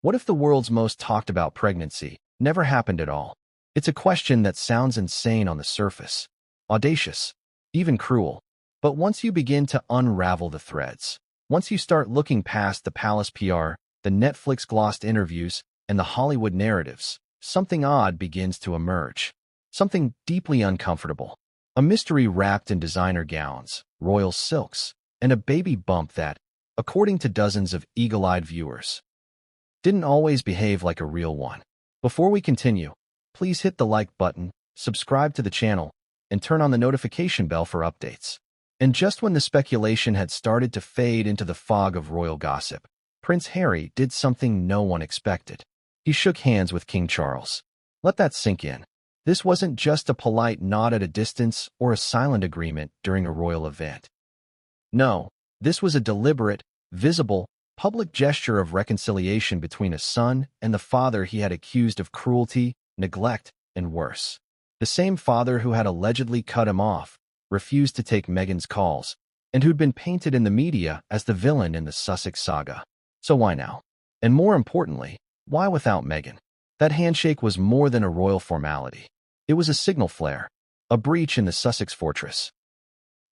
What if the world's most talked about pregnancy never happened at all? It's a question that sounds insane on the surface, audacious, even cruel. But once you begin to unravel the threads, once you start looking past the palace PR, the Netflix glossed interviews, and the Hollywood narratives, something odd begins to emerge. Something deeply uncomfortable. A mystery wrapped in designer gowns, royal silks, and a baby bump that, according to dozens of eagle-eyed viewers, didn't always behave like a real one. Before we continue, please hit the like button, subscribe to the channel, and turn on the notification bell for updates. And just when the speculation had started to fade into the fog of royal gossip, Prince Harry did something no one expected. He shook hands with King Charles. Let that sink in. This wasn't just a polite nod at a distance or a silent agreement during a royal event. No, this was a deliberate, visible, public gesture of reconciliation between a son and the father he had accused of cruelty, neglect, and worse. The same father who had allegedly cut him off, refused to take Meghan's calls, and who'd been painted in the media as the villain in the Sussex saga. So why now? And more importantly, why without Meghan? That handshake was more than a royal formality. It was a signal flare, a breach in the Sussex fortress.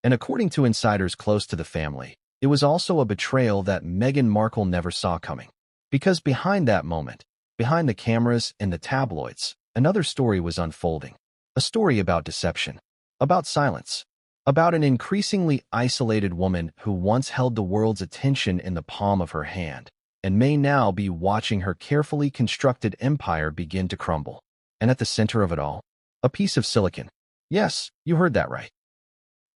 And according to insiders close to the family, it was also a betrayal that Meghan Markle never saw coming. Because behind that moment, behind the cameras and the tabloids, another story was unfolding. A story about deception, about silence, about an increasingly isolated woman who once held the world's attention in the palm of her hand, and may now be watching her carefully constructed empire begin to crumble. And at the center of it all, a piece of silicon. Yes, you heard that right.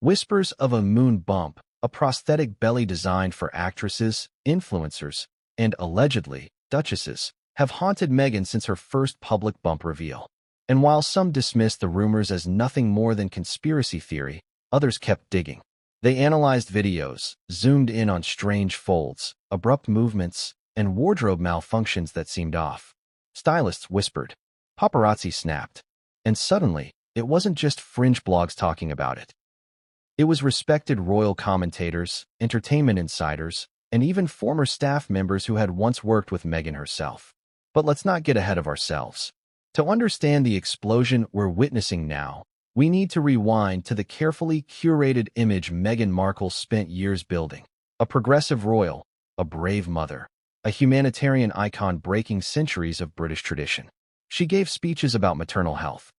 Whispers of a moon bump, a prosthetic belly designed for actresses, influencers, and, allegedly, duchesses, have haunted Meghan since her first public bump reveal. And while some dismissed the rumors as nothing more than conspiracy theory, others kept digging. They analyzed videos, zoomed in on strange folds, abrupt movements, and wardrobe malfunctions that seemed off. Stylists whispered. Paparazzi snapped. And suddenly, it wasn't just fringe blogs talking about it. It was respected royal commentators, entertainment insiders, and even former staff members who had once worked with Meghan herself. But let's not get ahead of ourselves. To understand the explosion we're witnessing now, we need to rewind to the carefully curated image Meghan Markle spent years building. A progressive royal, a brave mother, a humanitarian icon breaking centuries of British tradition. She gave speeches about maternal health.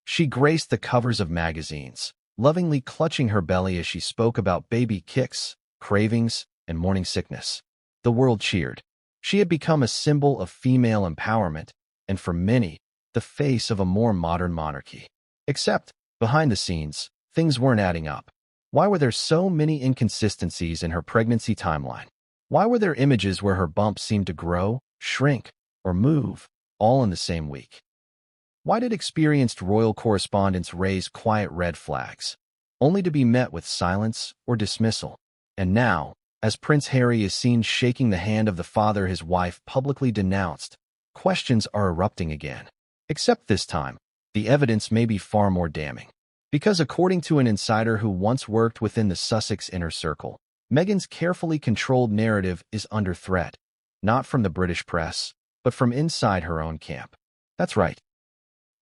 She graced the covers of magazines, lovingly clutching her belly as she spoke about baby kicks, cravings, and morning sickness. The world cheered. She had become a symbol of female empowerment, and for many, the face of a more modern monarchy. Except, behind the scenes, things weren't adding up. Why were there so many inconsistencies in her pregnancy timeline? Why were there images where her bump seemed to grow, shrink, or move, all in the same week? Why did experienced royal correspondents raise quiet red flags, only to be met with silence or dismissal? And now, as Prince Harry is seen shaking the hand of the father his wife publicly denounced, questions are erupting again. Except this time, the evidence may be far more damning. Because according to an insider who once worked within the Sussex inner circle, Meghan's carefully controlled narrative is under threat, not from the British press, but from inside her own camp. That's right.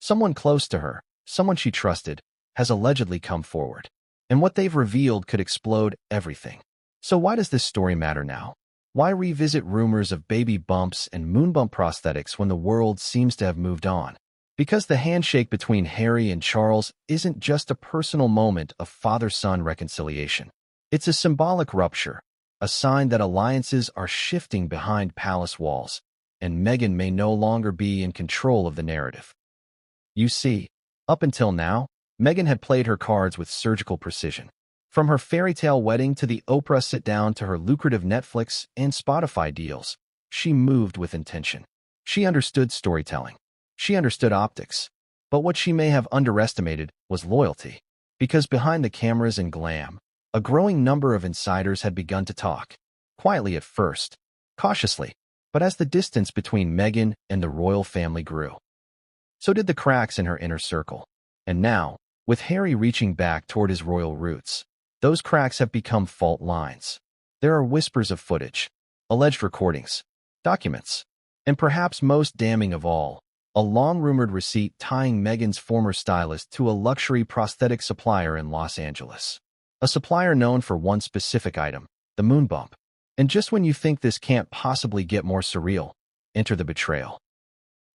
Someone close to her, someone she trusted, has allegedly come forward. And what they've revealed could explode everything. So why does this story matter now? Why revisit rumors of baby bumps and moonbump prosthetics when the world seems to have moved on? Because the handshake between Harry and Charles isn't just a personal moment of father-son reconciliation. It's a symbolic rupture, a sign that alliances are shifting behind palace walls, and Meghan may no longer be in control of the narrative. You see, up until now, Meghan had played her cards with surgical precision. From her fairy tale wedding to the Oprah sit-down to her lucrative Netflix and Spotify deals, she moved with intention. She understood storytelling. She understood optics. But what she may have underestimated was loyalty. Because behind the cameras and glam, a growing number of insiders had begun to talk. Quietly at first, cautiously, but as the distance between Meghan and the royal family grew, so did the cracks in her inner circle. And now, with Harry reaching back toward his royal roots, those cracks have become fault lines. There are whispers of footage, alleged recordings, documents, And perhaps most damning of all, a long-rumored receipt tying Meghan's former stylist to a luxury prosthetic supplier in Los Angeles. A supplier known for one specific item, the Moonbump. And just when you think this can't possibly get more surreal, enter the betrayal.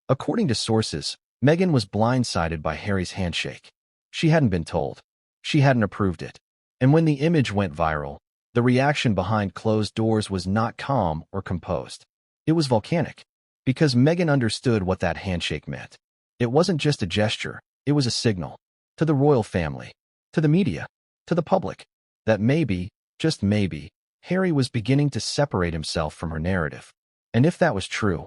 According to sources, Meghan was blindsided by Harry's handshake. She hadn't been told. She hadn't approved it. And when the image went viral, the reaction behind closed doors was not calm or composed. It was volcanic. Because Meghan understood what that handshake meant. It wasn't just a gesture, it was a signal. To the royal family, to the media, to the public, that maybe, just maybe, Harry was beginning to separate himself from her narrative. And if that was true,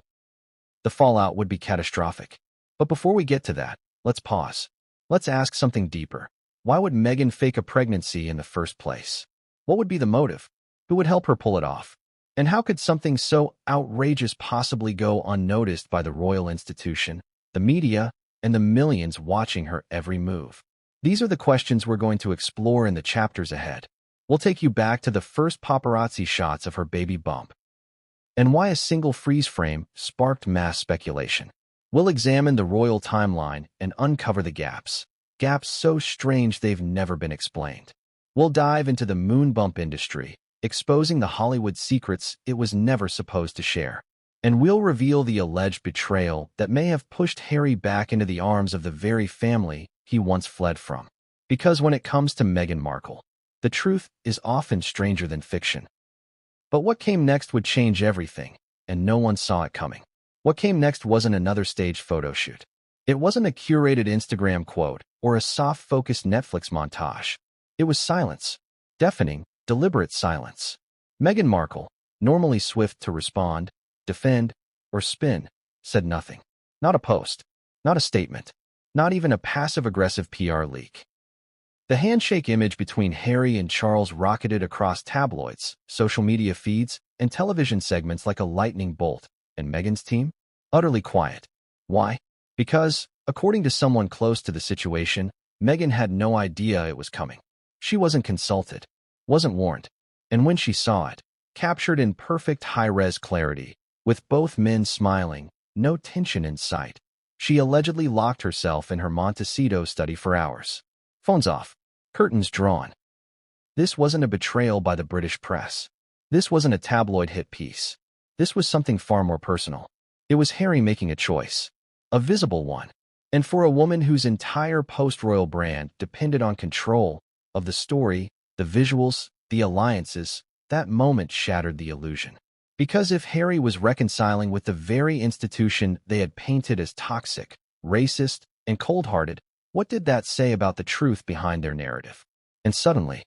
the fallout would be catastrophic. But before we get to that, let's pause. Let's ask something deeper. Why would Meghan fake a pregnancy in the first place? What would be the motive? Who would help her pull it off? And how could something so outrageous possibly go unnoticed by the royal institution, the media, and the millions watching her every move? These are the questions we're going to explore in the chapters ahead. We'll take you back to the first paparazzi shots of her baby bump, and why a single freeze frame sparked mass speculation. We'll examine the royal timeline and uncover the gaps so strange they've never been explained. We'll dive into the Moonbump industry, exposing the Hollywood secrets it was never supposed to share. And we'll reveal the alleged betrayal that may have pushed Harry back into the arms of the very family he once fled from. Because when it comes to Meghan Markle, the truth is often stranger than fiction. But what came next would change everything, and no one saw it coming. What came next wasn't another staged photo shoot. It wasn't a curated Instagram quote or a soft-focused Netflix montage. It was silence. Deafening, deliberate silence. Meghan Markle, normally swift to respond, defend, or spin, said nothing. Not a post, not a statement, not even a passive-aggressive PR leak. The handshake image between Harry and Charles rocketed across tabloids, social media feeds, and television segments like a lightning bolt, and Meghan's team? Utterly quiet. Why? Because, according to someone close to the situation, Meghan had no idea it was coming. She wasn't consulted, wasn't warned, and when she saw it, captured in perfect high-res clarity, with both men smiling, no tension in sight, she allegedly locked herself in her Montecito study for hours. Phones off, curtains drawn. This wasn't a betrayal by the British press. This wasn't a tabloid hit piece. This was something far more personal. It was Harry making a choice, a visible one. And for a woman whose entire post-royal brand depended on control of the story, the visuals, the alliances, that moment shattered the illusion. Because if Harry was reconciling with the very institution they had painted as toxic, racist, and cold-hearted, what did that say about the truth behind their narrative? And suddenly,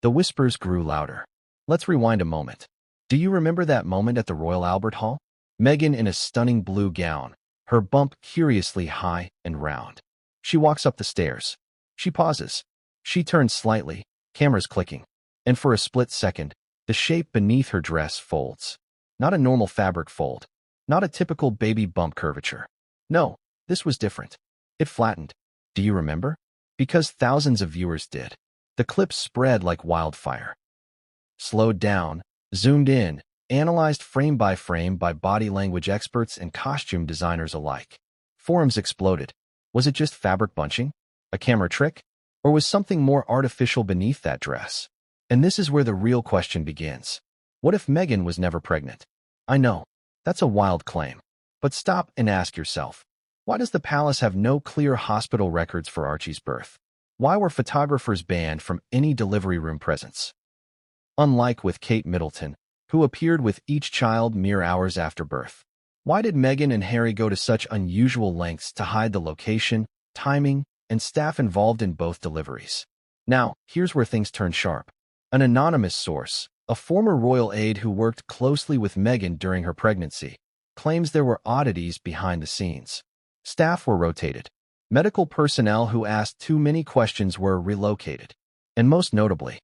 the whispers grew louder. Let's rewind a moment. Do you remember that moment at the Royal Albert Hall? Meghan in a stunning blue gown, her bump curiously high and round. She walks up the stairs. She pauses. She turns slightly, cameras clicking. And for a split second, the shape beneath her dress folds. Not a normal fabric fold. Not a typical baby bump curvature. No, this was different. It flattened. Do you remember? Because thousands of viewers did. The clip spread like wildfire. Slowed down, zoomed in, analyzed frame by body language experts and costume designers alike. Forums exploded. Was it just fabric bunching? A camera trick? Or was something more artificial beneath that dress? And this is where the real question begins. What if Meghan was never pregnant? I know, that's a wild claim. But stop and ask yourself, why does the palace have no clear hospital records for Archie's birth? Why were photographers banned from any delivery room presence? Unlike with Kate Middleton, who appeared with each child mere hours after birth. Why did Meghan and Harry go to such unusual lengths to hide the location, timing, and staff involved in both deliveries? Now, here's where things turn sharp. An anonymous source, a former royal aide who worked closely with Meghan during her pregnancy, claims there were oddities behind the scenes. Staff were rotated. Medical personnel who asked too many questions were relocated. And most notably,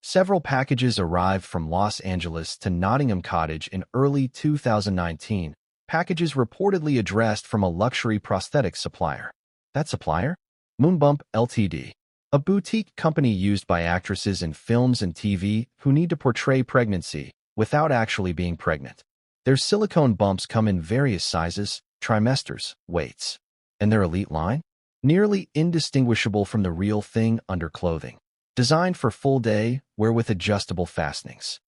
several packages arrived from Los Angeles to Nottingham Cottage in early 2019, packages reportedly addressed from a luxury prosthetics supplier. That supplier? Moonbump Ltd., a boutique company used by actresses in films and TV who need to portray pregnancy without actually being pregnant. Their silicone bumps come in various sizes, trimesters, weights. And their elite line? Nearly indistinguishable from the real thing under clothing. Designed for full day, wear with adjustable fastenings.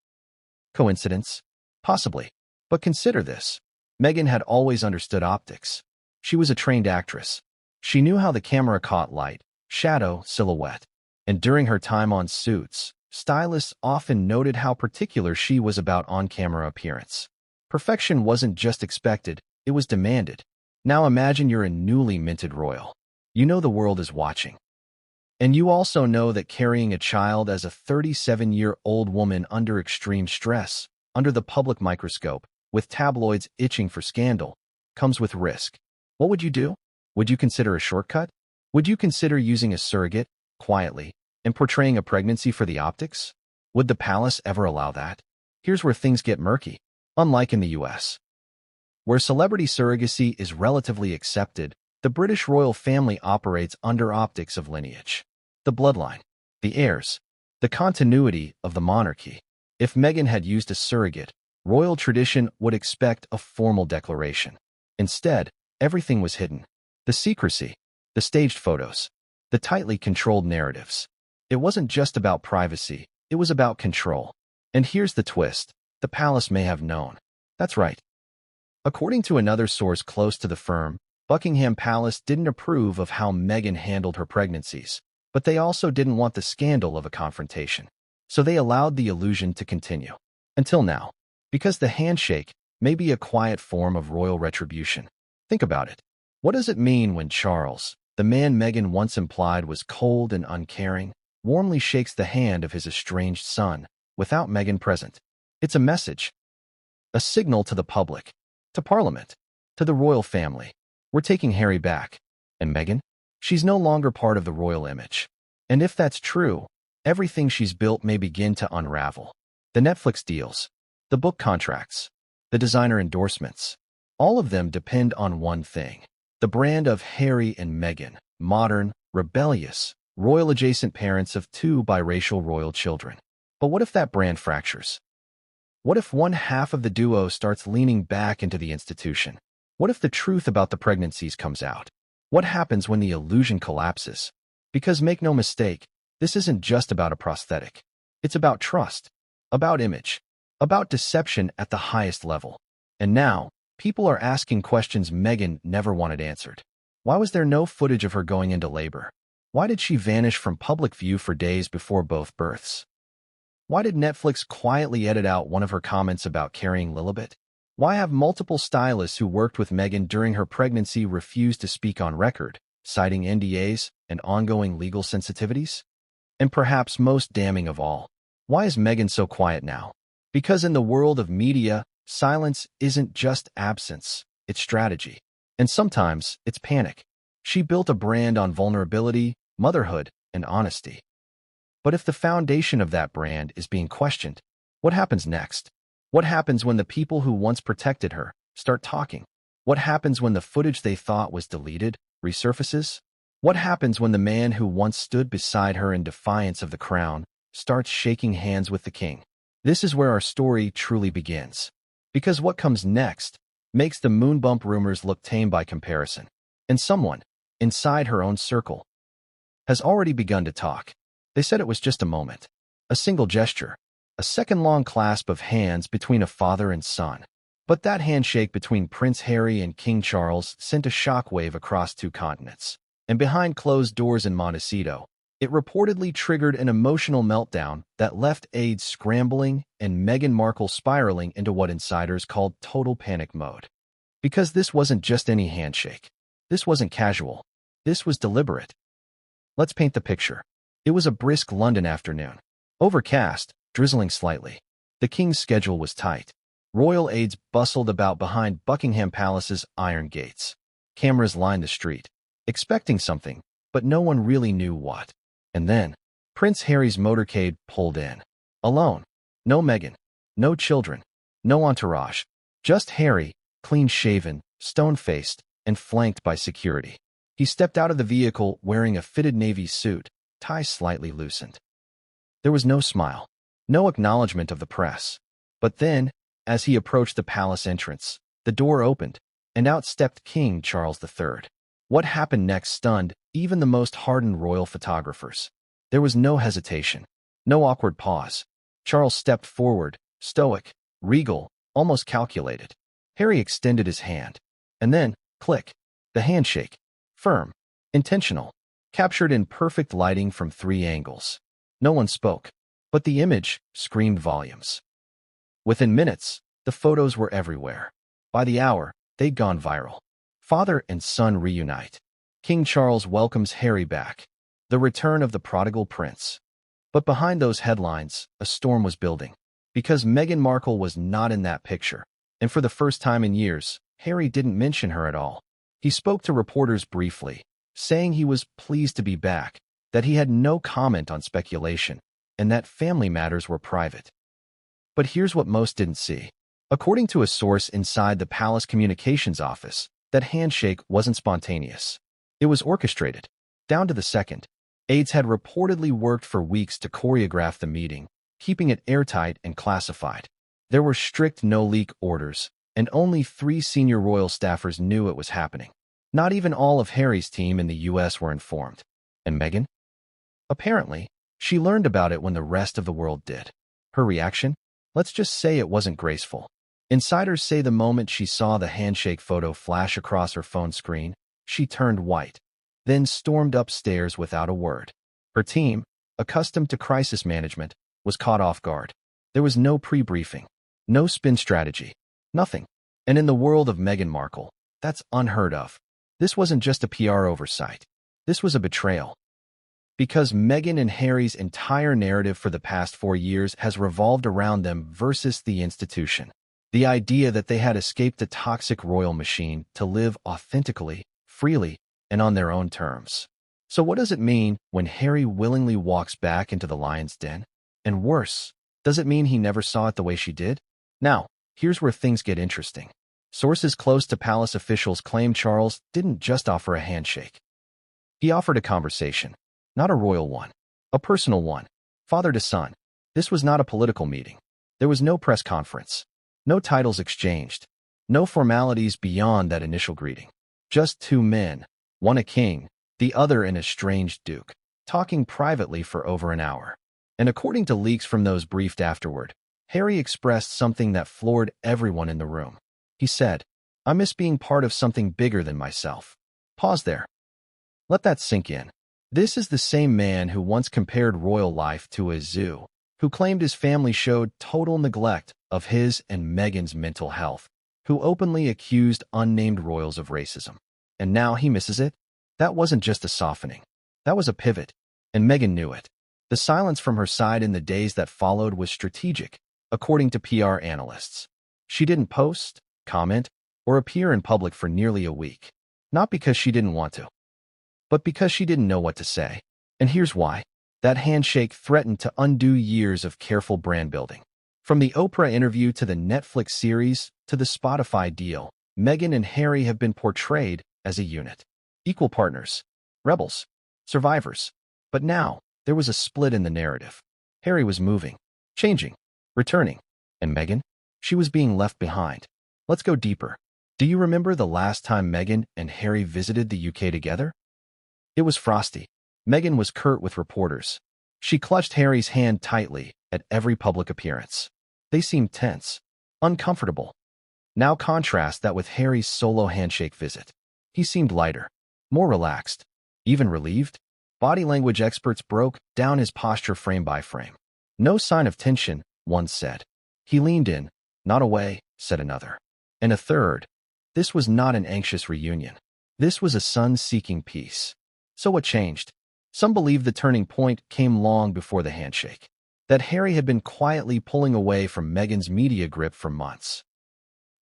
Coincidence? Possibly. But consider this. Meghan had always understood optics. She was a trained actress. She knew how the camera caught light, shadow, silhouette. And during her time on Suits, stylists often noted how particular she was about on-camera appearance. Perfection wasn't just expected, it was demanded. Now imagine you're a newly minted royal. You know the world is watching. And you also know that carrying a child as a 37-year-old woman under extreme stress, under the public microscope, with tabloids itching for scandal, comes with risk. What would you do? Would you consider a shortcut? Would you consider using a surrogate, quietly, and portraying a pregnancy for the optics? Would the palace ever allow that? Here's where things get murky. Unlike in the US, where celebrity surrogacy is relatively accepted, the British royal family operates under optics of lineage. The bloodline, the heirs, the continuity of the monarchy. If Meghan had used a surrogate, royal tradition would expect a formal declaration. Instead, everything was hidden. The secrecy, the staged photos, the tightly controlled narratives. It wasn't just about privacy, it was about control. And here's the twist. The palace may have known. That's right. According to another source close to the firm, Buckingham Palace didn't approve of how Meghan handled her pregnancies, but they also didn't want the scandal of a confrontation. So they allowed the illusion to continue. Until now. Because the handshake may be a quiet form of royal retribution. Think about it. What does it mean when Charles, the man Meghan once implied was cold and uncaring, warmly shakes the hand of his estranged son, without Meghan present? It's a message. A signal to the public, to Parliament, to the royal family. We're taking Harry back. And Meghan? She's no longer part of the royal image. And if that's true, everything she's built may begin to unravel. The Netflix deals, the book contracts, the designer endorsements, all of them depend on one thing. The brand of Harry and Meghan, modern, rebellious, royal-adjacent parents of two biracial royal children. But what if that brand fractures? What if one half of the duo starts leaning back into the institution? What if the truth about the pregnancies comes out? What happens when the illusion collapses? Because make no mistake, this isn't just about a prosthetic. It's about trust, about image, about deception at the highest level. And now, people are asking questions Meghan never wanted answered. Why was there no footage of her going into labor? Why did she vanish from public view for days before both births? Why did Netflix quietly edit out one of her comments about carrying Lilibet? Why have multiple stylists who worked with Meghan during her pregnancy refuse to speak on record, citing NDAs and ongoing legal sensitivities? And perhaps most damning of all, why is Meghan so quiet now? Because in the world of media, silence isn't just absence, it's strategy. And sometimes, it's panic. She built a brand on vulnerability, motherhood, and honesty. But if the foundation of that brand is being questioned, what happens next? What happens when the people who once protected her start talking? What happens when the footage they thought was deleted resurfaces? What happens when the man who once stood beside her in defiance of the crown starts shaking hands with the king? This is where our story truly begins. Because what comes next makes the Moonbump rumors look tame by comparison. And someone, inside her own circle, has already begun to talk. They said it was just a moment, a single gesture, a second-long clasp of hands between a father and son. But that handshake between Prince Harry and King Charles sent a shockwave across 2 continents. And behind closed doors in Montecito, it reportedly triggered an emotional meltdown that left aides scrambling and Meghan Markle spiraling into what insiders called total panic mode. Because this wasn't just any handshake. This wasn't casual. This was deliberate. Let's paint the picture. It was a brisk London afternoon. Overcast, drizzling slightly. The king's schedule was tight. Royal aides bustled about behind Buckingham Palace's iron gates. Cameras lined the street, expecting something, but no one really knew what. And then, Prince Harry's motorcade pulled in. Alone. No Meghan. No children. No entourage. Just Harry, clean-shaven, stone-faced, and flanked by security. He stepped out of the vehicle wearing a fitted navy suit, tie slightly loosened. There was no smile, no acknowledgement of the press. But then, As he approached the palace entrance, the door opened, and out stepped King Charles III. What happened next stunned even the most hardened royal photographers. There was no hesitation, no awkward pause. Charles stepped forward, stoic, regal, almost calculated. Harry extended his hand. And then, click, the handshake. Firm, intentional, captured in perfect lighting from 3 angles. No one spoke, but the image screamed volumes. Within minutes, the photos were everywhere. By the hour, they'd gone viral. Father and son reunite. King Charles welcomes Harry back. The return of the prodigal prince. But behind those headlines, a storm was building. Because Meghan Markle was not in that picture. And for the first time in years, Harry didn't mention her at all. He spoke to reporters briefly, saying he was pleased to be back, that he had no comment on speculation, and that family matters were private. But here's what most didn't see. According to a source inside the palace communications office, that handshake wasn't spontaneous. It was orchestrated, down to the second. Aides had reportedly worked for weeks to choreograph the meeting, keeping it airtight and classified. There were strict no-leak orders, and only 3 senior royal staffers knew it was happening. Not even all of Harry's team in the US were informed. And Meghan? Apparently, she learned about it when the rest of the world did. Her reaction? Let's just say it wasn't graceful. Insiders say the moment she saw the handshake photo flash across her phone screen, she turned white, then stormed upstairs without a word. Her team, accustomed to crisis management, was caught off guard. There was no pre-briefing, no spin strategy, nothing. And in the world of Meghan Markle, that's unheard of. This wasn't just a PR oversight. This was a betrayal. Because Meghan and Harry's entire narrative for the past 4 years has revolved around them versus the institution. The idea that they had escaped the toxic royal machine to live authentically, freely, and on their own terms. So what does it mean when Harry willingly walks back into the lion's den? And worse, does it mean he never saw it the way she did? Now, here's where things get interesting. Sources close to palace officials claim Charles didn't just offer a handshake. He offered a conversation, not a royal one, a personal one, father to son. This was not a political meeting. There was no press conference, no titles exchanged, no formalities beyond that initial greeting. Just 2 men, one a king, the other an estranged duke, talking privately for over an hour. And according to leaks from those briefed afterward, Harry expressed something that floored everyone in the room. He said, "I miss being part of something bigger than myself." Pause there. Let that sink in. This is the same man who once compared royal life to a zoo, who claimed his family showed total neglect of his and Meghan's mental health, who openly accused unnamed royals of racism. And now he misses it? That wasn't just a softening. That was a pivot. And Meghan knew it. The silence from her side in the days that followed was strategic, according to PR analysts. She didn't post, comment, or appear in public for nearly a week. Not because she didn't want to, but because she didn't know what to say. And here's why. That handshake threatened to undo years of careful brand building. From the Oprah interview to the Netflix series to the Spotify deal, Meghan and Harry have been portrayed as a unit. Equal partners, rebels, survivors. But now, there was a split in the narrative. Harry was moving, changing, returning. And Meghan? She was being left behind. Let's go deeper. Do you remember the last time Meghan and Harry visited the UK together? It was frosty. Meghan was curt with reporters. She clutched Harry's hand tightly at every public appearance. They seemed tense, uncomfortable. Now contrast that with Harry's solo handshake visit. He seemed lighter, more relaxed, even relieved. Body language experts broke down his posture frame by frame. No sign of tension, one said. He leaned in. Not away, said another. And a third. This was not an anxious reunion. This was a son seeking peace. So what changed? Some believe the turning point came long before the handshake. That Harry had been quietly pulling away from Meghan's media grip for months.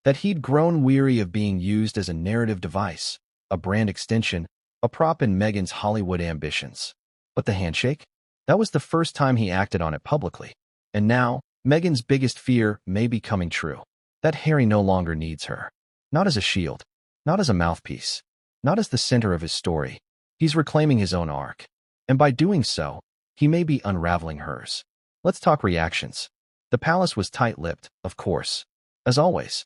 That he'd grown weary of being used as a narrative device, a brand extension, a prop in Meghan's Hollywood ambitions. But the handshake? That was the first time he acted on it publicly. And now, Meghan's biggest fear may be coming true. That Harry no longer needs her. Not as a shield, not as a mouthpiece, not as the center of his story. He's reclaiming his own arc. And by doing so, he may be unraveling hers. Let's talk reactions. The palace was tight-lipped, of course. as always.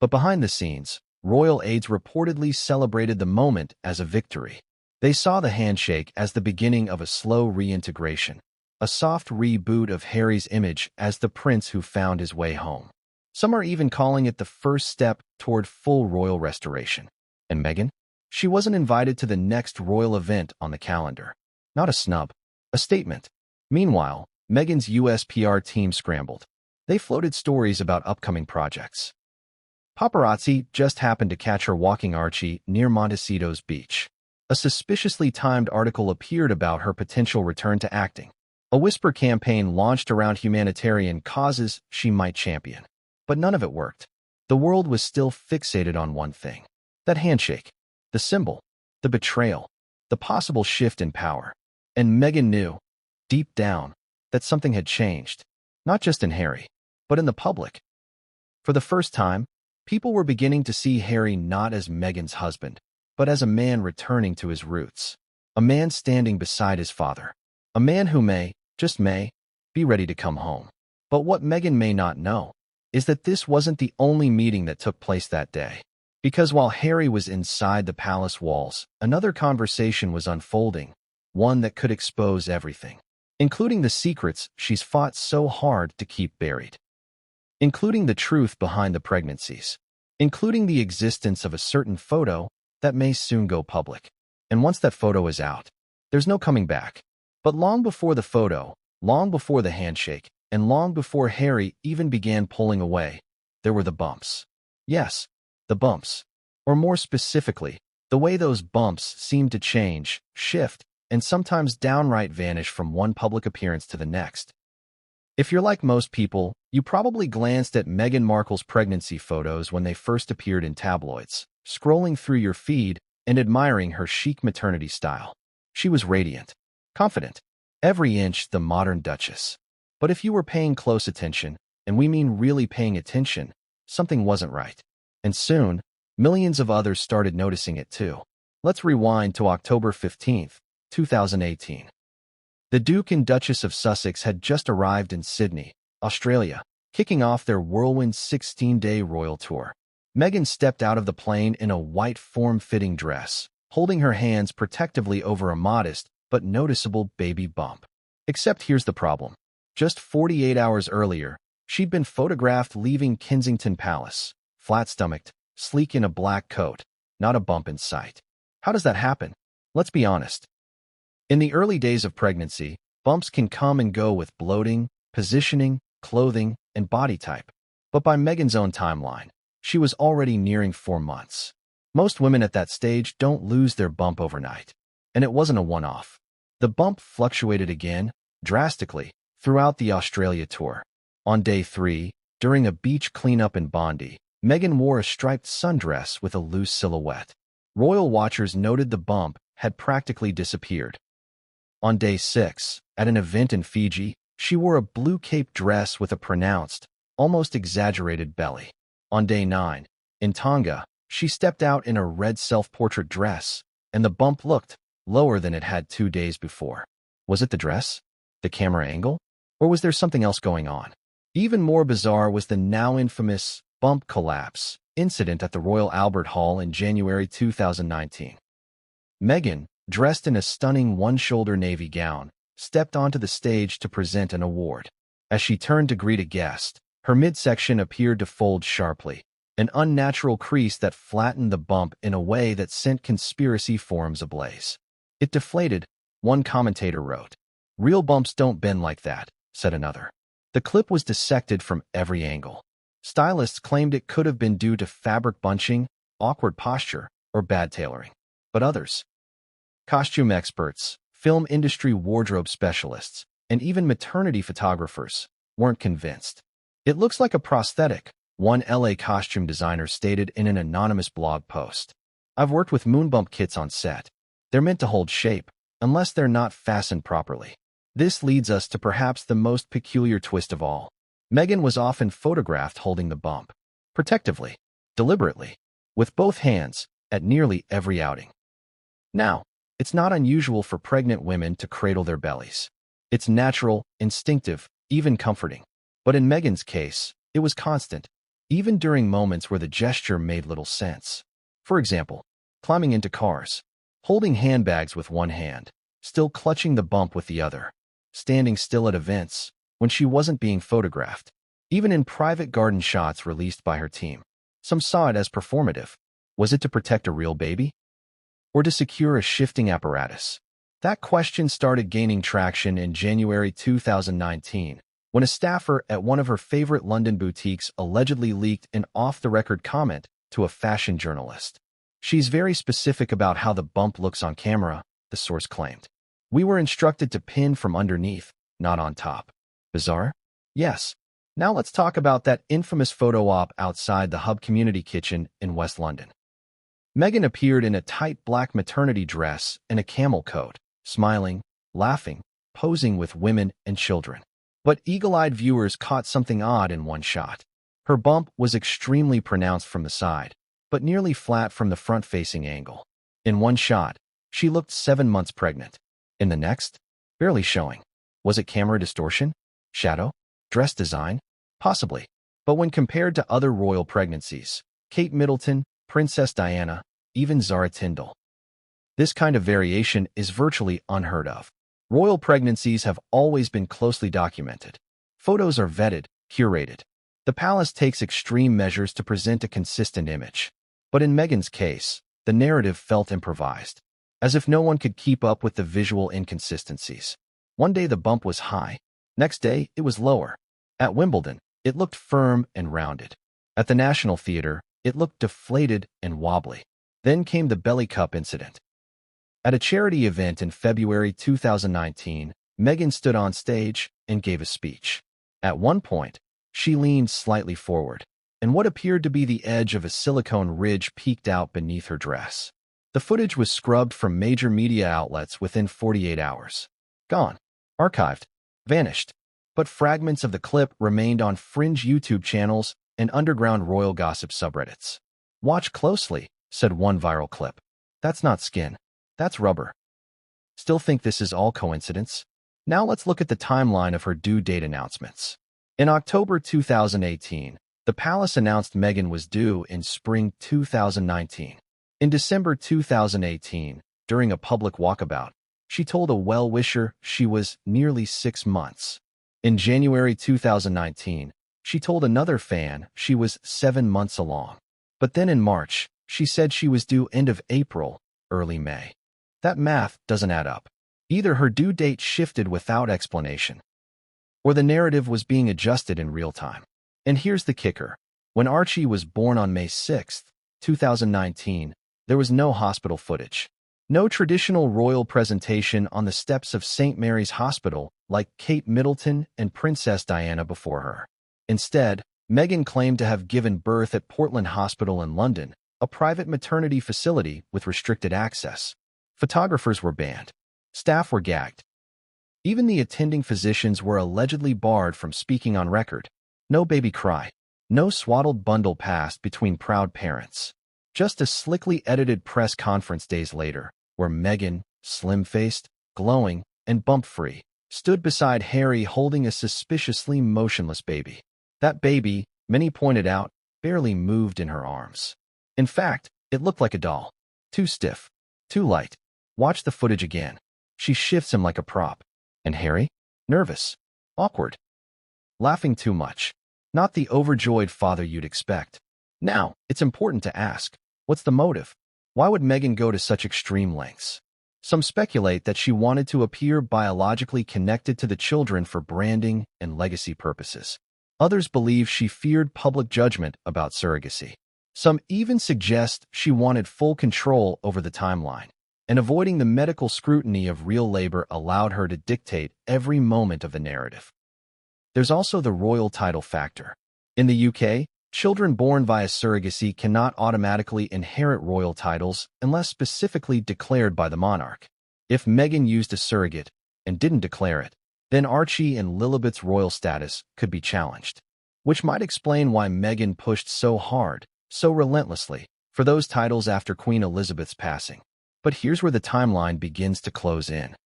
But behind the scenes, royal aides reportedly celebrated the moment as a victory. They saw the handshake as the beginning of a slow reintegration, a soft reboot of Harry's image as the prince who found his way home. Some are even calling it the first step toward full royal restoration. And Meghan? She wasn't invited to the next royal event on the calendar. Not a snub, a statement. Meanwhile, Meghan's US PR team scrambled. They floated stories about upcoming projects. Paparazzi just happened to catch her walking Archie near Montecito's beach. A suspiciously timed article appeared about her potential return to acting. A whisper campaign launched around humanitarian causes she might champion. But none of it worked. The world was still fixated on one thing. That handshake. The symbol. The betrayal. The possible shift in power. And Meghan knew, deep down, that something had changed. Not just in Harry, but in the public. For the first time, people were beginning to see Harry not as Meghan's husband, but as a man returning to his roots. A man standing beside his father. A man who may, just may, be ready to come home. But what Meghan may not know is that this wasn't the only meeting that took place that day. Because while Harry was inside the palace walls, another conversation was unfolding, one that could expose everything, including the secrets she's fought so hard to keep buried, including the truth behind the pregnancies, including the existence of a certain photo that may soon go public. And once that photo is out, there's no coming back. But long before the photo, long before the handshake, and long before Harry even began pulling away, there were the bumps. Yes, the bumps. Or more specifically, the way those bumps seemed to change, shift, and sometimes downright vanish from one public appearance to the next. If you're like most people, you probably glanced at Meghan Markle's pregnancy photos when they first appeared in tabloids, scrolling through your feed and admiring her chic maternity style. She was radiant, confident, every inch the modern Duchess. But if you were paying close attention, and we mean really paying attention, something wasn't right. And soon, millions of others started noticing it too. Let's rewind to October 15th, 2018. The Duke and Duchess of Sussex had just arrived in Sydney, Australia, kicking off their whirlwind 16-day royal tour. Meghan stepped out of the plane in a white form-fitting dress, holding her hands protectively over a modest but noticeable baby bump. Except here's the problem. Just 48 hours earlier, she'd been photographed leaving Kensington Palace, flat-stomached, sleek in a black coat, not a bump in sight. How does that happen? Let's be honest. In the early days of pregnancy, bumps can come and go with bloating, positioning, clothing, and body type. But by Meghan's own timeline, she was already nearing 4 months. Most women at that stage don't lose their bump overnight. And it wasn't a one-off. The bump fluctuated again, drastically, throughout the Australia tour. On day 3, during a beach cleanup in Bondi, Meghan wore a striped sundress with a loose silhouette. Royal watchers noted the bump had practically disappeared. On day 6, at an event in Fiji, she wore a blue cape dress with a pronounced, almost exaggerated belly. On day 9, in Tonga, she stepped out in a red self-portrait dress, and the bump looked lower than it had 2 days before. Was it the dress? The camera angle? Or was there something else going on? Even more bizarre was the now infamous bump collapse incident at the Royal Albert Hall in January 2019. Meghan, dressed in a stunning one-shoulder navy gown, stepped onto the stage to present an award. As she turned to greet a guest, her midsection appeared to fold sharply, an unnatural crease that flattened the bump in a way that sent conspiracy forums ablaze. It deflated, one commentator wrote. "Real bumps don't bend like that," said another. The clip was dissected from every angle. Stylists claimed it could have been due to fabric bunching, awkward posture, or bad tailoring. But others, costume experts, film industry wardrobe specialists, and even maternity photographers, weren't convinced. "It looks like a prosthetic," one LA costume designer stated in an anonymous blog post. "I've worked with Moonbump kits on set. They're meant to hold shape, unless they're not fastened properly." This leads us to perhaps the most peculiar twist of all. Meghan was often photographed holding the bump, protectively, deliberately, with both hands, at nearly every outing. Now, it's not unusual for pregnant women to cradle their bellies. It's natural, instinctive, even comforting. But in Meghan's case, it was constant, even during moments where the gesture made little sense. For example, climbing into cars, holding handbags with one hand, still clutching the bump with the other, standing still at events when she wasn't being photographed, even in private garden shots released by her team. Some saw it as performative. Was it to protect a real baby? Or to secure a shifting apparatus? That question started gaining traction in January 2019, when a staffer at one of her favorite London boutiques allegedly leaked an off-the-record comment to a fashion journalist. She's very specific about how the bump looks on camera, the source claimed. We were instructed to pin from underneath, not on top. Bizarre? Yes. Now let's talk about that infamous photo op outside the Hub Community Kitchen in West London. Meghan appeared in a tight black maternity dress and a camel coat, smiling, laughing, posing with women and children. But eagle-eyed viewers caught something odd in one shot. Her bump was extremely pronounced from the side, but nearly flat from the front-facing angle. In one shot, she looked 7 months pregnant. In the next, barely showing. Was it camera distortion? Shadow? Dress design? Possibly. But when compared to other royal pregnancies, Kate Middleton, Princess Diana, even Zara Tindall, this kind of variation is virtually unheard of. Royal pregnancies have always been closely documented. Photos are vetted, curated. The palace takes extreme measures to present a consistent image. But in Meghan's case, the narrative felt improvised, as if no one could keep up with the visual inconsistencies. One day the bump was high, next day it was lower. At Wimbledon, it looked firm and rounded. At the National Theatre, it looked deflated and wobbly. Then came the belly cup incident. At a charity event in February 2019, Meghan stood on stage and gave a speech. At one point, she leaned slightly forward, and what appeared to be the edge of a silicone ridge peeked out beneath her dress. The footage was scrubbed from major media outlets within 48 hours. Gone. Archived. Vanished. But fragments of the clip remained on fringe YouTube channels and underground royal gossip subreddits. Watch closely, said one viral clip. That's not skin. That's rubber. Still think this is all coincidence? Now let's look at the timeline of her due date announcements. In October 2018, the palace announced Meghan was due in spring 2019. In December 2018, during a public walkabout, she told a well-wisher she was nearly 6 months. In January 2019, she told another fan she was 7 months along. But then in March, she said she was due end of April, early May. That math doesn't add up. Either her due date shifted without explanation, or the narrative was being adjusted in real time. And here's the kicker. When Archie was born on May 6, 2019, there was no hospital footage. No traditional royal presentation on the steps of St. Mary's Hospital like Kate Middleton and Princess Diana before her. Instead, Meghan claimed to have given birth at Portland Hospital in London, a private maternity facility with restricted access. Photographers were banned. Staff were gagged. Even the attending physicians were allegedly barred from speaking on record. No baby cry. No swaddled bundle passed between proud parents. Just a slickly edited press conference days later, where Meghan, slim-faced, glowing, and bump-free, stood beside Harry holding a suspiciously motionless baby. That baby, many pointed out, barely moved in her arms. In fact, it looked like a doll. Too stiff. Too light. Watch the footage again. She shifts him like a prop. And Harry? Nervous. Awkward. Laughing too much. Not the overjoyed father you'd expect. Now, it's important to ask, what's the motive? Why would Meghan go to such extreme lengths? Some speculate that she wanted to appear biologically connected to the children for branding and legacy purposes. Others believe she feared public judgment about surrogacy. Some even suggest she wanted full control over the timeline, and avoiding the medical scrutiny of real labor allowed her to dictate every moment of the narrative. There's also the royal title factor. In the UK, children born via surrogacy cannot automatically inherit royal titles unless specifically declared by the monarch. If Meghan used a surrogate and didn't declare it, then Archie and Lilibet's royal status could be challenged, which might explain why Meghan pushed so hard, so relentlessly, for those titles after Queen Elizabeth's passing. But here's where the timeline begins to close in.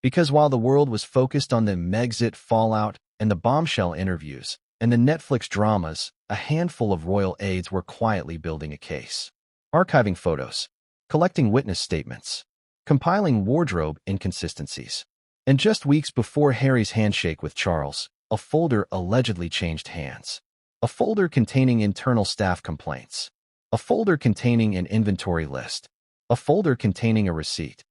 Because while the world was focused on the Megxit fallout and the bombshell interviews and the Netflix dramas, a handful of royal aides were quietly building a case. Archiving photos, collecting witness statements, compiling wardrobe inconsistencies. And just weeks before Harry's handshake with Charles, a folder allegedly changed hands. A folder containing internal staff complaints. A folder containing an inventory list. A folder containing a receipt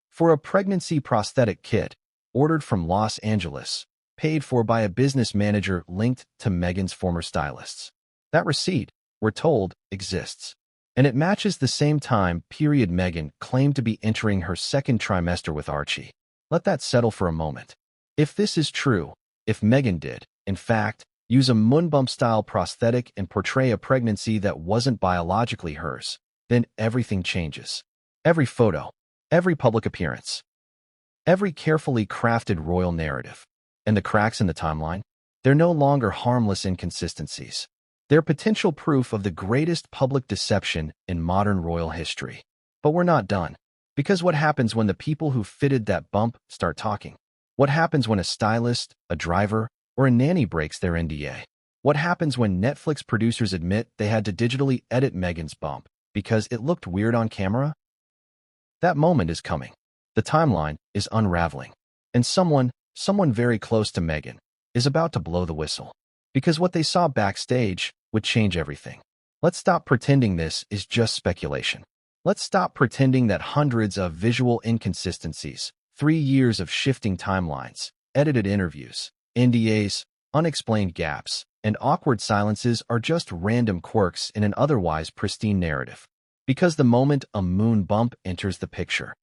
for a pregnancy prosthetic kit ordered from Los Angeles, paid for by a business manager linked to Meghan's former stylists. That receipt, we're told, exists. And it matches the same time period Meghan claimed to be entering her second trimester with Archie. Let that settle for a moment. If this is true, if Meghan did, in fact, use a Moonbump-style prosthetic and portray a pregnancy that wasn't biologically hers, then everything changes. Every photo, every public appearance, every carefully crafted royal narrative. And the cracks in the timeline? They're no longer harmless inconsistencies. They're potential proof of the greatest public deception in modern royal history. But we're not done. Because what happens when the people who fitted that bump start talking? What happens when a stylist, a driver, or a nanny breaks their NDA? What happens when Netflix producers admit they had to digitally edit Meghan's bump because it looked weird on camera? That moment is coming. The timeline is unraveling. And someone very close to Meghan, is about to blow the whistle. Because what they saw backstage would change everything. Let's stop pretending this is just speculation. Let's stop pretending that hundreds of visual inconsistencies, 3 years of shifting timelines, edited interviews, NDAs, unexplained gaps, and awkward silences are just random quirks in an otherwise pristine narrative. Because the moment a moon bump enters the picture,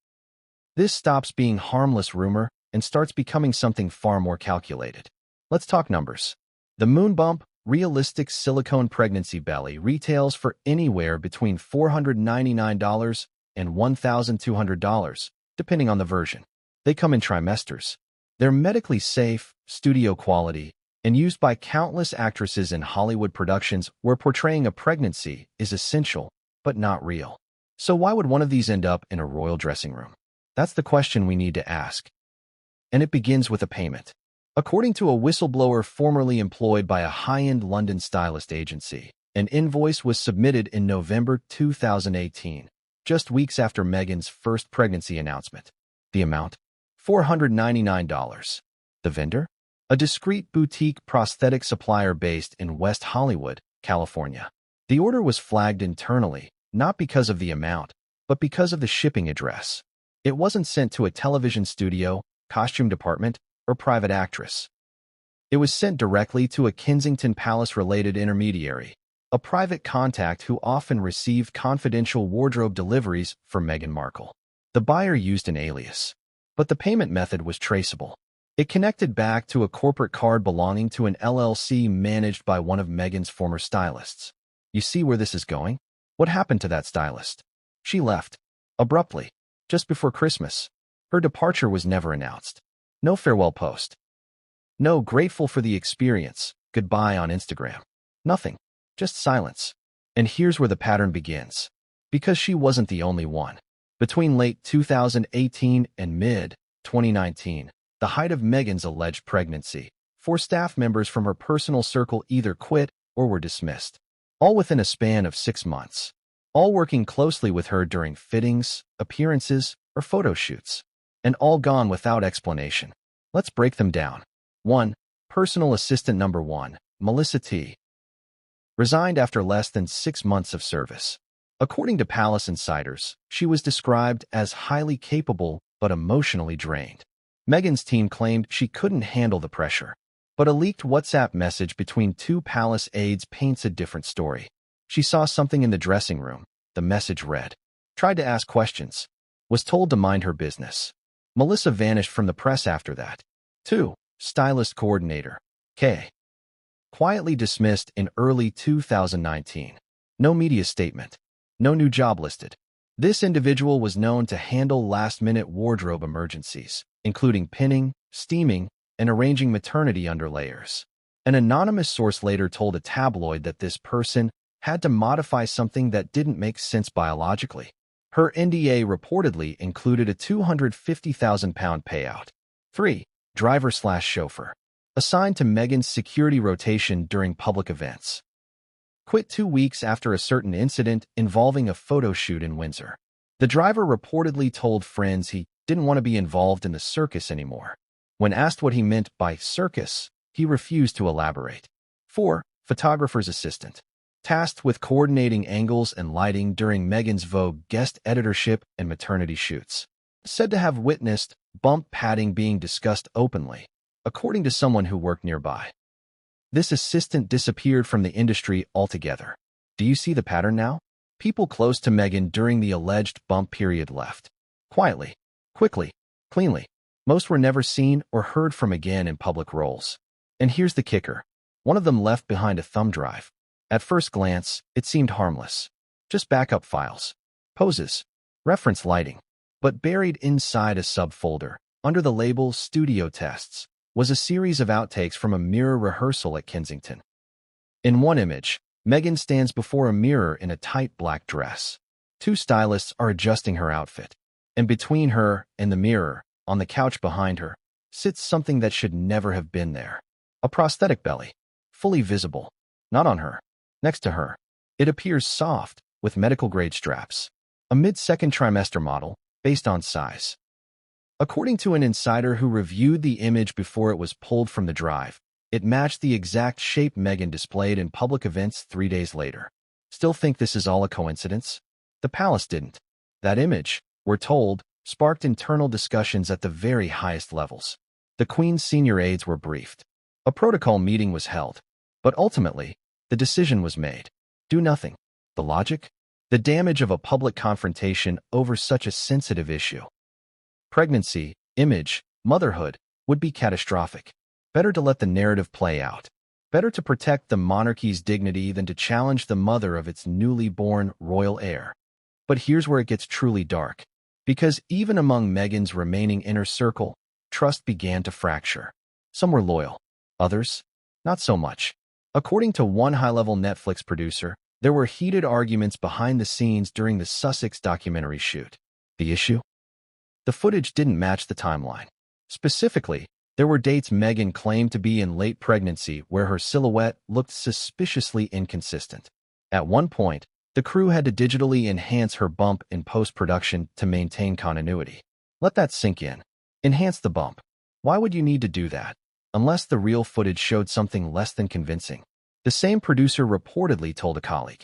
this stops being harmless rumor and starts becoming something far more calculated. Let's talk numbers. The Moonbump realistic silicone pregnancy belly retails for anywhere between $499 and $1,200, depending on the version. They come in trimesters. They're medically safe, studio quality, and used by countless actresses in Hollywood productions where portraying a pregnancy is essential, but not real. So why would one of these end up in a royal dressing room? That's the question we need to ask. And it begins with a payment. According to a whistleblower formerly employed by a high-end London stylist agency, an invoice was submitted in November 2018, just weeks after Meghan's first pregnancy announcement. The amount? $499. The vendor? A discreet boutique prosthetic supplier based in West Hollywood, California. The order was flagged internally, not because of the amount, but because of the shipping address. It wasn't sent to a television studio, costume department, or private actress. It was sent directly to a Kensington Palace-related intermediary, a private contact who often received confidential wardrobe deliveries for Meghan Markle. The buyer used an alias, but the payment method was traceable. It connected back to a corporate card belonging to an LLC managed by one of Meghan's former stylists. You see where this is going? What happened to that stylist? She left, abruptly, just before Christmas. Her departure was never announced. No farewell post. No grateful for the experience, goodbye on Instagram. Nothing. Just silence. And here's where the pattern begins. Because she wasn't the only one. Between late 2018 and mid-2019, the height of Meghan's alleged pregnancy, 4 staff members from her personal circle either quit or were dismissed. All within a span of 6 months. All working closely with her during fittings, appearances, or photo shoots. And all gone without explanation. Let's break them down. 1. Personal assistant number 1, Melissa T. Resigned after less than 6 months of service. According to Palace insiders, she was described as highly capable but emotionally drained. Meghan's team claimed she couldn't handle the pressure. But a leaked WhatsApp message between 2 Palace aides paints a different story. She saw something in the dressing room, the message read. Tried to ask questions. Was told to mind her business. Melissa vanished from the press after that. 2. Stylist coordinator, K. Quietly dismissed in early 2019. No media statement. No new job listed. This individual was known to handle last-minute wardrobe emergencies, including pinning, steaming, and arranging maternity underlayers. An anonymous source later told a tabloid that this person had to modify something that didn't make sense biologically. Her NDA reportedly included a £250,000 payout. 3. Driver/chauffeur. Assigned to Meghan's security rotation during public events. quit 2 weeks after a certain incident involving a photo shoot in Windsor. The driver reportedly told friends he didn't want to be involved in the circus anymore. When asked what he meant by circus, he refused to elaborate. 4. Photographer's assistant. Tasked with coordinating angles and lighting during Meghan's Vogue guest editorship and maternity shoots. Said to have witnessed bump padding being discussed openly, according to someone who worked nearby. This assistant disappeared from the industry altogether. Do you see the pattern now? People close to Meghan during the alleged bump period left. Quietly, quickly, cleanly. Most were never seen or heard from again in public roles. And here's the kicker. One of them left behind a thumb drive. At first glance, it seemed harmless. Just backup files, poses, reference lighting. But buried inside a subfolder, under the label Studio Tests, was a series of outtakes from a mirror rehearsal at Kensington. In one image, Meghan stands before a mirror in a tight black dress. 2 stylists are adjusting her outfit. And between her and the mirror, on the couch behind her, sits something that should never have been there. A prosthetic belly, fully visible. Not on her. Next to her. It appears soft, with medical-grade straps. A mid-second trimester model, based on size. According to an insider who reviewed the image before it was pulled from the drive, it matched the exact shape Meghan displayed in public events 3 days later. Still think this is all a coincidence? The palace didn't. That image, we're told, sparked internal discussions at the very highest levels. The Queen's senior aides were briefed. A protocol meeting was held. But ultimately, the decision was made. Do nothing. The logic? The damage of a public confrontation over such a sensitive issue. Pregnancy, image, motherhood would be catastrophic. Better to let the narrative play out. Better to protect the monarchy's dignity than to challenge the mother of its newly born royal heir. But here's where it gets truly dark. Because even among Meghan's remaining inner circle, trust began to fracture. Some were loyal. Others, not so much. According to one high-level Netflix producer, there were heated arguments behind the scenes during the Sussex documentary shoot. The issue? The footage didn't match the timeline. Specifically, there were dates Meghan claimed to be in late pregnancy where her silhouette looked suspiciously inconsistent. At one point, the crew had to digitally enhance her bump in post-production to maintain continuity. Let that sink in. Enhance the bump. Why would you need to do that? Unless the real footage showed something less than convincing. The same producer reportedly told a colleague.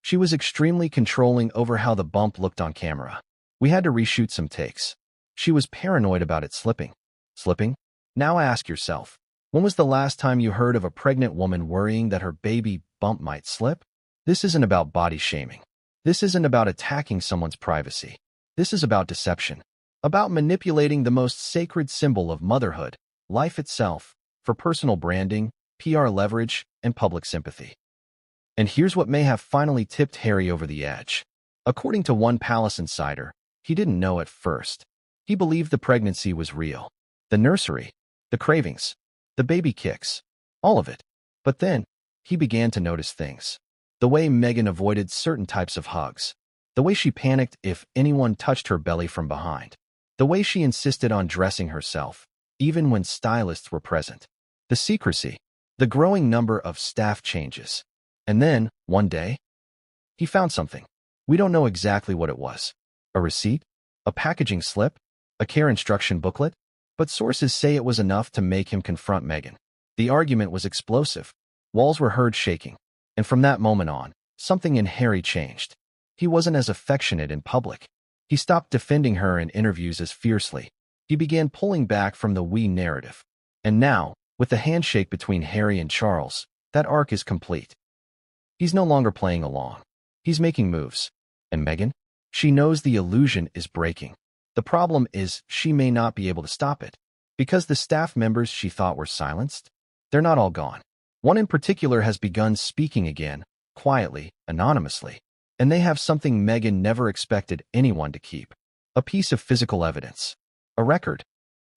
She was extremely controlling over how the bump looked on camera. We had to reshoot some takes. She was paranoid about it slipping. Slipping? Now ask yourself, when was the last time you heard of a pregnant woman worrying that her baby bump might slip? This isn't about body shaming. This isn't about attacking someone's privacy. This is about deception. About manipulating the most sacred symbol of motherhood, life itself, for personal branding, PR leverage, and public sympathy. And here's what may have finally tipped Harry over the edge. According to one palace insider, he didn't know at first. He believed the pregnancy was real. The nursery, the cravings, the baby kicks, all of it. But then, he began to notice things. The way Meghan avoided certain types of hugs. The way she panicked if anyone touched her belly from behind. The way she insisted on dressing herself, even when stylists were present. The secrecy. The growing number of staff changes. And then, one day, he found something. We don't know exactly what it was. A receipt? A packaging slip? A care instruction booklet? But sources say it was enough to make him confront Meghan. The argument was explosive. Walls were heard shaking. And from that moment on, something in Harry changed. He wasn't as affectionate in public. He stopped defending her in interviews as fiercely. He began pulling back from the we narrative. And now, with the handshake between Harry and Charles, that arc is complete. He's no longer playing along. He's making moves. And Meghan? She knows the illusion is breaking. The problem is she may not be able to stop it. Because the staff members she thought were silenced, they're not all gone. One in particular has begun speaking again, quietly, anonymously. And they have something Meghan never expected anyone to keep. A piece of physical evidence. A record.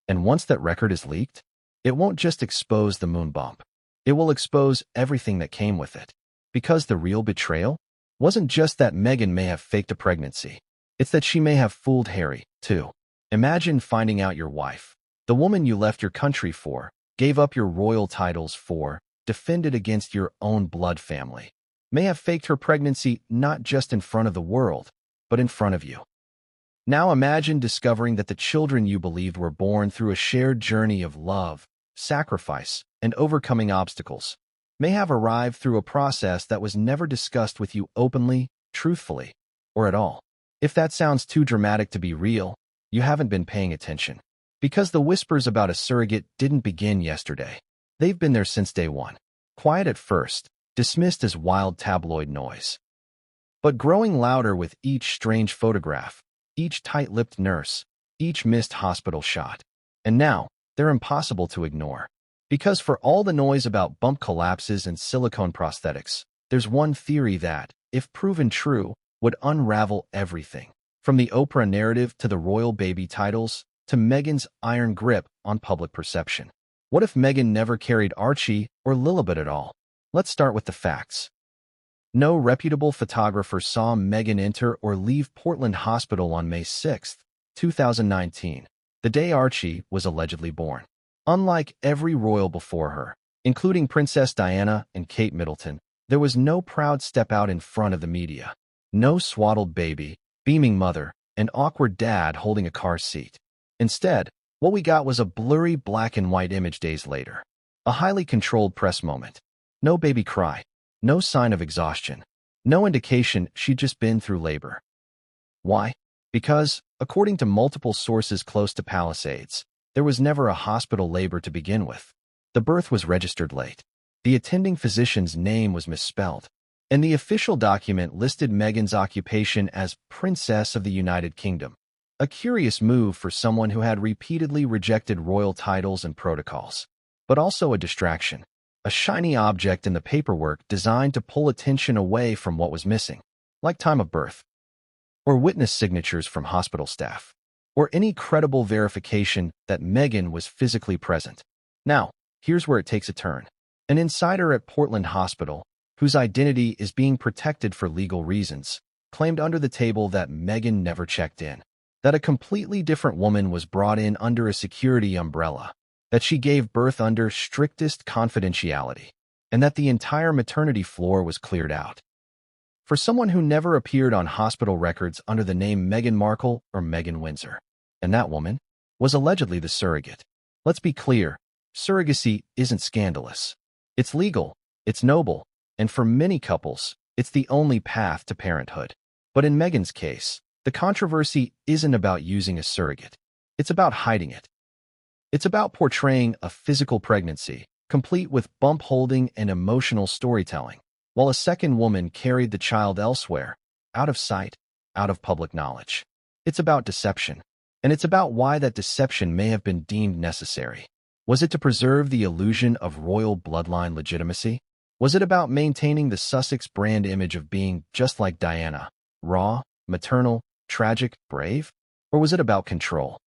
And once that record is leaked, it won't just expose the Moonbump. It will expose everything that came with it. Because the real betrayal wasn't just that Meghan may have faked a pregnancy. It's that she may have fooled Harry, too. Imagine finding out your wife, the woman you left your country for, gave up your royal titles for, defended against your own blood family, may have faked her pregnancy not just in front of the world, but in front of you. Now imagine discovering that the children you believed were born through a shared journey of love, sacrifice, and overcoming obstacles, may have arrived through a process that was never discussed with you openly, truthfully, or at all. If that sounds too dramatic to be real, you haven't been paying attention. Because the whispers about a surrogate didn't begin yesterday. They've been there since day one. Quiet at first, dismissed as wild tabloid noise. But growing louder with each strange photograph, each tight-lipped nurse, each missed hospital shot. And now, they're impossible to ignore. Because for all the noise about bump collapses and silicone prosthetics, there's one theory that, if proven true, would unravel everything. From the Oprah narrative to the royal baby titles, to Meghan's iron grip on public perception. What if Meghan never carried Archie or Lilibet at all? Let's start with the facts. No reputable photographer saw Meghan enter or leave Portland Hospital on May 6, 2019, the day Archie was allegedly born. Unlike every royal before her, including Princess Diana and Kate Middleton, there was no proud step out in front of the media. No swaddled baby, beaming mother, and awkward dad holding a car seat. Instead, what we got was a blurry black and white image days later. A highly controlled press moment. No baby cry. No sign of exhaustion. No indication she'd just been through labor. Why? Because, according to multiple sources close to Palisades, there was never a hospital labor to begin with. The birth was registered late. The attending physician's name was misspelled. And the official document listed Meghan's occupation as Princess of the United Kingdom. A curious move for someone who had repeatedly rejected royal titles and protocols. But also a distraction. A shiny object in the paperwork designed to pull attention away from what was missing, like time of birth, or witness signatures from hospital staff, or any credible verification that Meghan was physically present. Now, here's where it takes a turn. An insider at Portland Hospital, whose identity is being protected for legal reasons, claimed under the table that Meghan never checked in, that a completely different woman was brought in under a security umbrella, that she gave birth under strictest confidentiality, and that the entire maternity floor was cleared out. For someone who never appeared on hospital records under the name Meghan Markle or Meghan Windsor. And that woman was allegedly the surrogate. Let's be clear, surrogacy isn't scandalous. It's legal, it's noble, and for many couples, it's the only path to parenthood. But in Meghan's case, the controversy isn't about using a surrogate. It's about hiding it. It's about portraying a physical pregnancy, complete with bump holding and emotional storytelling, while a second woman carried the child elsewhere, out of sight, out of public knowledge. It's about deception, and it's about why that deception may have been deemed necessary. Was it to preserve the illusion of royal bloodline legitimacy? Was it about maintaining the Sussex brand image of being just like Diana, raw, maternal, tragic, brave? Or was it about control?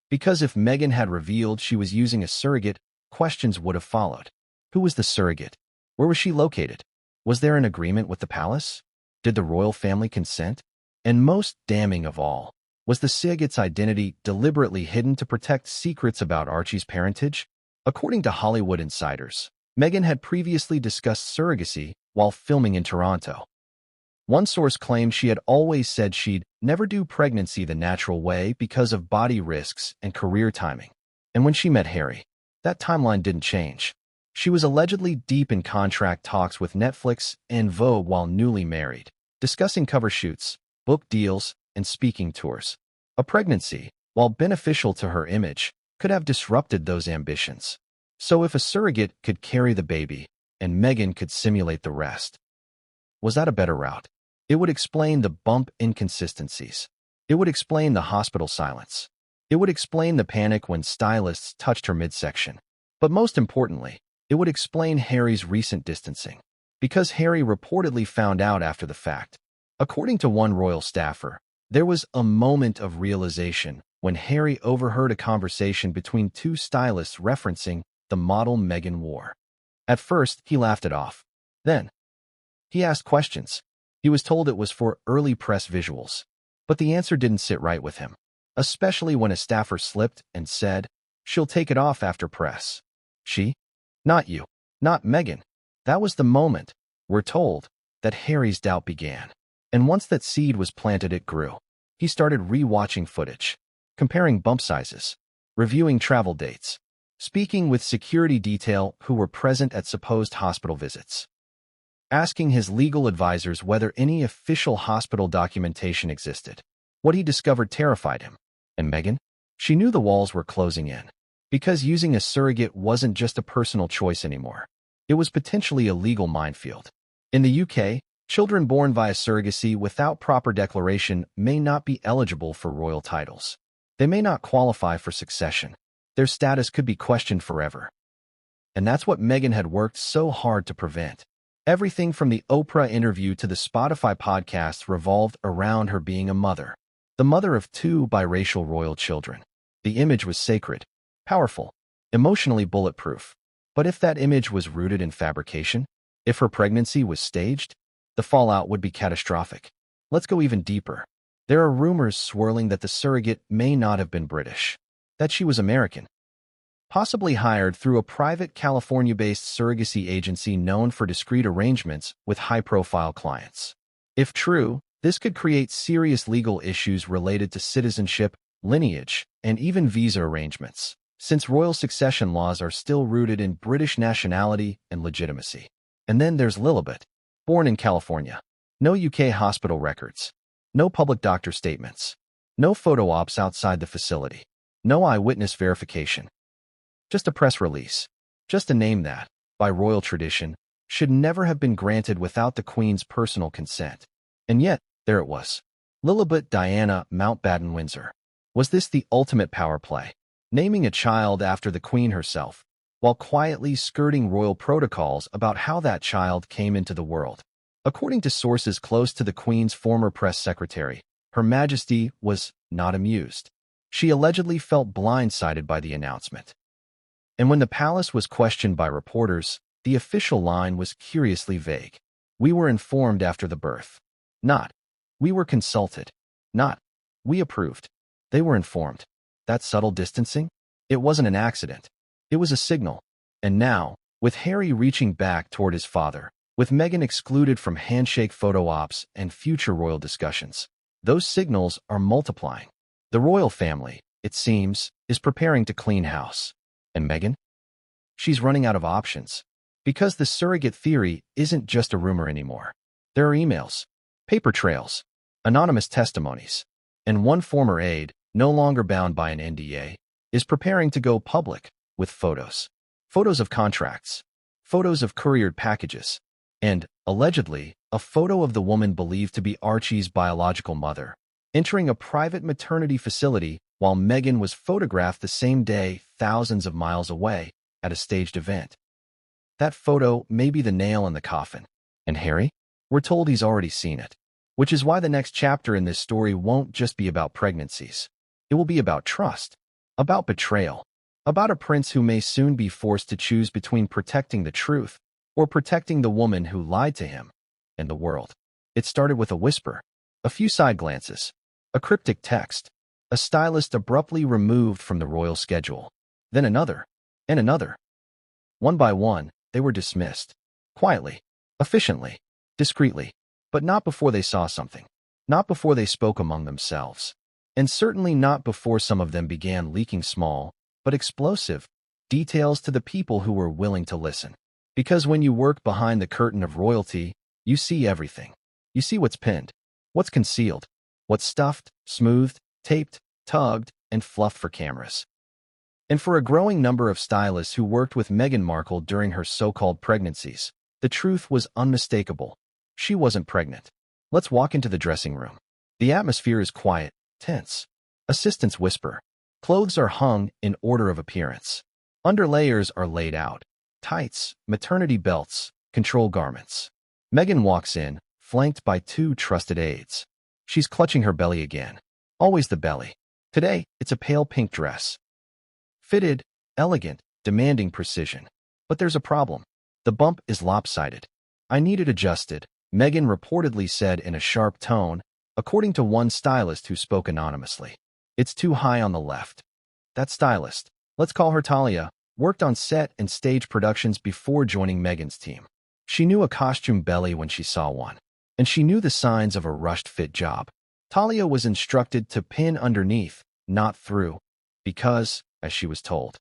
Because if Meghan had revealed she was using a surrogate, questions would have followed. Who was the surrogate? Where was she located? Was there an agreement with the palace? Did the royal family consent? And most damning of all, was the surrogate's identity deliberately hidden to protect secrets about Archie's parentage? According to Hollywood insiders, Meghan had previously discussed surrogacy while filming in Toronto. One source claimed she had always said she'd never do pregnancy the natural way because of body risks and career timing. And when she met Harry, that timeline didn't change. She was allegedly deep in contract talks with Netflix and Vogue while newly married, discussing cover shoots, book deals, and speaking tours. A pregnancy, while beneficial to her image, could have disrupted those ambitions. So if a surrogate could carry the baby, and Meghan could simulate the rest, was that a better route? It would explain the bump inconsistencies. It would explain the hospital silence. It would explain the panic when stylists touched her midsection. But most importantly, it would explain Harry's recent distancing. Because Harry reportedly found out after the fact. According to one royal staffer, there was a moment of realization when Harry overheard a conversation between two stylists referencing the model Meghan wore. At first, he laughed it off. Then, he asked questions. He was told it was for early press visuals. But the answer didn't sit right with him, especially when a staffer slipped and said, "She'll take it off after press." She? Not you. Not Meghan. That was the moment, we're told, that Harry's doubt began. And once that seed was planted, it grew. He started re-watching footage, comparing bump sizes, reviewing travel dates, speaking with security detail who were present at supposed hospital visits, asking his legal advisors whether any official hospital documentation existed. What he discovered terrified him. And Meghan? She knew the walls were closing in. Because using a surrogate wasn't just a personal choice anymore. It was potentially a legal minefield. In the UK, children born via surrogacy without proper declaration may not be eligible for royal titles. They may not qualify for succession. Their status could be questioned forever. And that's what Meghan had worked so hard to prevent. Everything from the Oprah interview to the Spotify podcast revolved around her being a mother. The mother of 2 biracial royal children. The image was sacred, powerful, emotionally bulletproof. But if that image was rooted in fabrication, if her pregnancy was staged, the fallout would be catastrophic. Let's go even deeper. There are rumors swirling that the surrogate may not have been British, that she was American, possibly hired through a private California-based surrogacy agency known for discreet arrangements with high-profile clients. If true, this could create serious legal issues related to citizenship, lineage, and even visa arrangements, since royal succession laws are still rooted in British nationality and legitimacy. And then there's Lilibet, born in California. No UK hospital records. No public doctor statements. No photo ops outside the facility. No eyewitness verification. Just a press release. Just a name that, by royal tradition, should never have been granted without the Queen's personal consent. And yet, there it was. Lilibet Diana Mountbatten-Windsor. Was this the ultimate power play? Naming a child after the Queen herself, while quietly skirting royal protocols about how that child came into the world. According to sources close to the Queen's former press secretary, Her Majesty was not amused. She allegedly felt blindsided by the announcement. And when the palace was questioned by reporters, the official line was curiously vague. We were informed after the birth. Not, we were consulted. Not, we approved. They were informed. That subtle distancing? It wasn't an accident. It was a signal. And now, with Harry reaching back toward his father, with Meghan excluded from handshake photo ops and future royal discussions, those signals are multiplying. The royal family, it seems, is preparing to clean house. And Meghan? She's running out of options. Because the surrogate theory isn't just a rumor anymore. There are emails, paper trails, anonymous testimonies, and one former aide, no longer bound by an NDA, is preparing to go public with photos. Photos of contracts, photos of couriered packages, and, allegedly, a photo of the woman believed to be Archie's biological mother, entering a private maternity facility while Meghan was photographed the same day thousands of miles away at a staged event. That photo may be the nail in the coffin. And Harry? We're told he's already seen it. Which is why the next chapter in this story won't just be about pregnancies. It will be about trust, about betrayal, about a prince who may soon be forced to choose between protecting the truth or protecting the woman who lied to him and the world. It started with a whisper, a few side glances, a cryptic text, a stylist abruptly removed from the royal schedule, then another, and another. One by one, they were dismissed. Quietly, efficiently, discreetly, but not before they saw something. Not before they spoke among themselves. And certainly not before some of them began leaking small, but explosive, details to the people who were willing to listen. Because when you work behind the curtain of royalty, you see everything. You see what's pinned, what's concealed, what's stuffed, smoothed, taped, tugged, and fluffed for cameras. And for a growing number of stylists who worked with Meghan Markle during her so-called pregnancies, the truth was unmistakable. She wasn't pregnant. Let's walk into the dressing room. The atmosphere is quiet, tense. Assistants whisper. Clothes are hung in order of appearance. Underlayers are laid out. Tights, maternity belts, control garments. Meghan walks in, flanked by 2 trusted aides. She's clutching her belly again. Always the belly. Today, it's a pale pink dress. Fitted, elegant, demanding precision. But there's a problem. The bump is lopsided. I need it adjusted, Meghan reportedly said in a sharp tone, according to one stylist who spoke anonymously. It's too high on the left. That stylist, let's call her Talia, worked on set and stage productions before joining Meghan's team. She knew a costume belly when she saw one, and she knew the signs of a rushed fit job. Talia was instructed to pin underneath, not through, because, as she was told,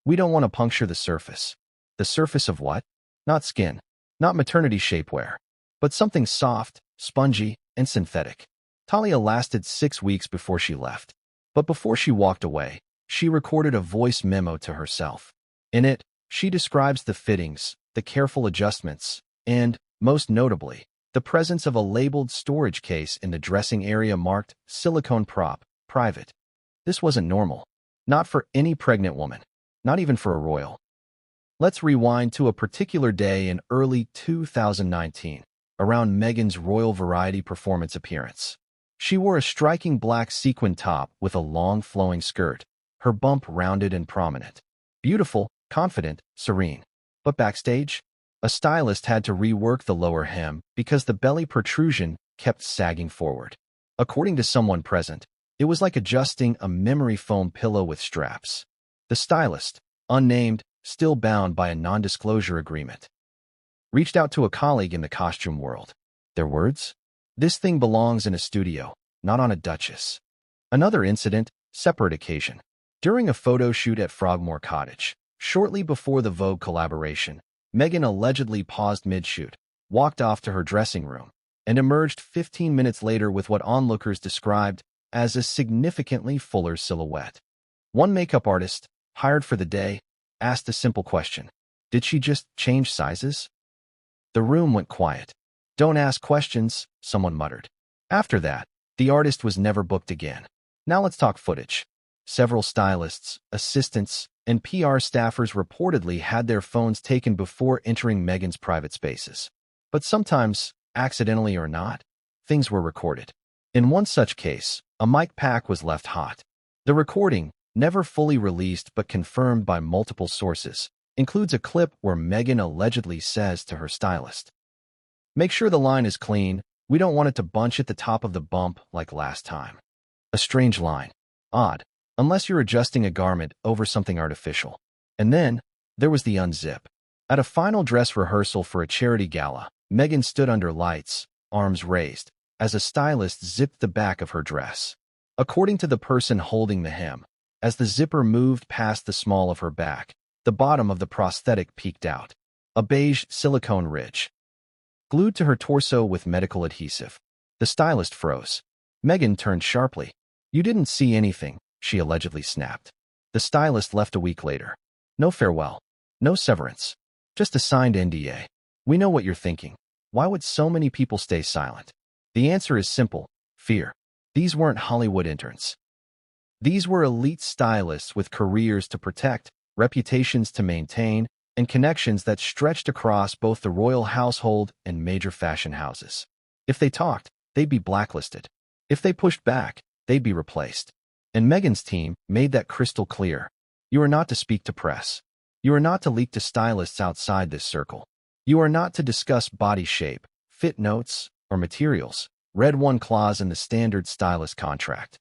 we don't want to puncture the surface. The surface of what? Not skin, not maternity shapewear, but something soft, spongy, and synthetic. Talia lasted 6 weeks before she left. But before she walked away, she recorded a voice memo to herself. In it, she describes the fittings, the careful adjustments, and, most notably, the presence of a labeled storage case in the dressing area marked silicone prop, private. This wasn't normal. Not for any pregnant woman. Not even for a royal. Let's rewind to a particular day in early 2019, around Meghan's royal variety performance appearance. She wore a striking black sequin top with a long flowing skirt, her bump rounded and prominent. Beautiful, confident, serene. But backstage, a stylist had to rework the lower hem because the belly protrusion kept sagging forward. According to someone present, it was like adjusting a memory foam pillow with straps. The stylist, unnamed, still bound by a non-disclosure agreement, reached out to a colleague in the costume world. Their words? This thing belongs in a studio, not on a duchess. Another incident, separate occasion. During a photo shoot at Frogmore Cottage, shortly before the Vogue collaboration, Meghan allegedly paused mid-shoot, walked off to her dressing room, and emerged 15 minutes later with what onlookers described as a significantly fuller silhouette. One makeup artist, hired for the day, asked a simple question. Did she just change sizes? The room went quiet. Don't ask questions, someone muttered. After that, the artist was never booked again. Now let's talk footage. Several stylists, assistants, and PR staffers reportedly had their phones taken before entering Meghan's private spaces. But sometimes, accidentally or not, things were recorded. In one such case, a mic pack was left hot. The recording, never fully released but confirmed by multiple sources, includes a clip where Meghan allegedly says to her stylist, "Make sure the line is clean. We don't want it to bunch at the top of the bump like last time." A strange line. Odd, unless you're adjusting a garment over something artificial. And then, there was the unzip. At a final dress rehearsal for a charity gala, Meghan stood under lights, arms raised, as a stylist zipped the back of her dress. According to the person holding the hem, as the zipper moved past the small of her back, the bottom of the prosthetic peeked out. A beige silicone ridge, glued to her torso with medical adhesive. The stylist froze. Meghan turned sharply. "You didn't see anything," she allegedly snapped. The stylist left a week later. No farewell. No severance. Just a signed NDA. "We know what you're thinking. Why would so many people stay silent?" The answer is simple. Fear. These weren't Hollywood interns. These were elite stylists with careers to protect, reputations to maintain, and connections that stretched across both the royal household and major fashion houses. If they talked, they'd be blacklisted. If they pushed back, they'd be replaced. And Meghan's team made that crystal clear. You are not to speak to press. You are not to leak to stylists outside this circle. You are not to discuss body shape, fit notes, or materials. Read one clause in the standard stylist contract.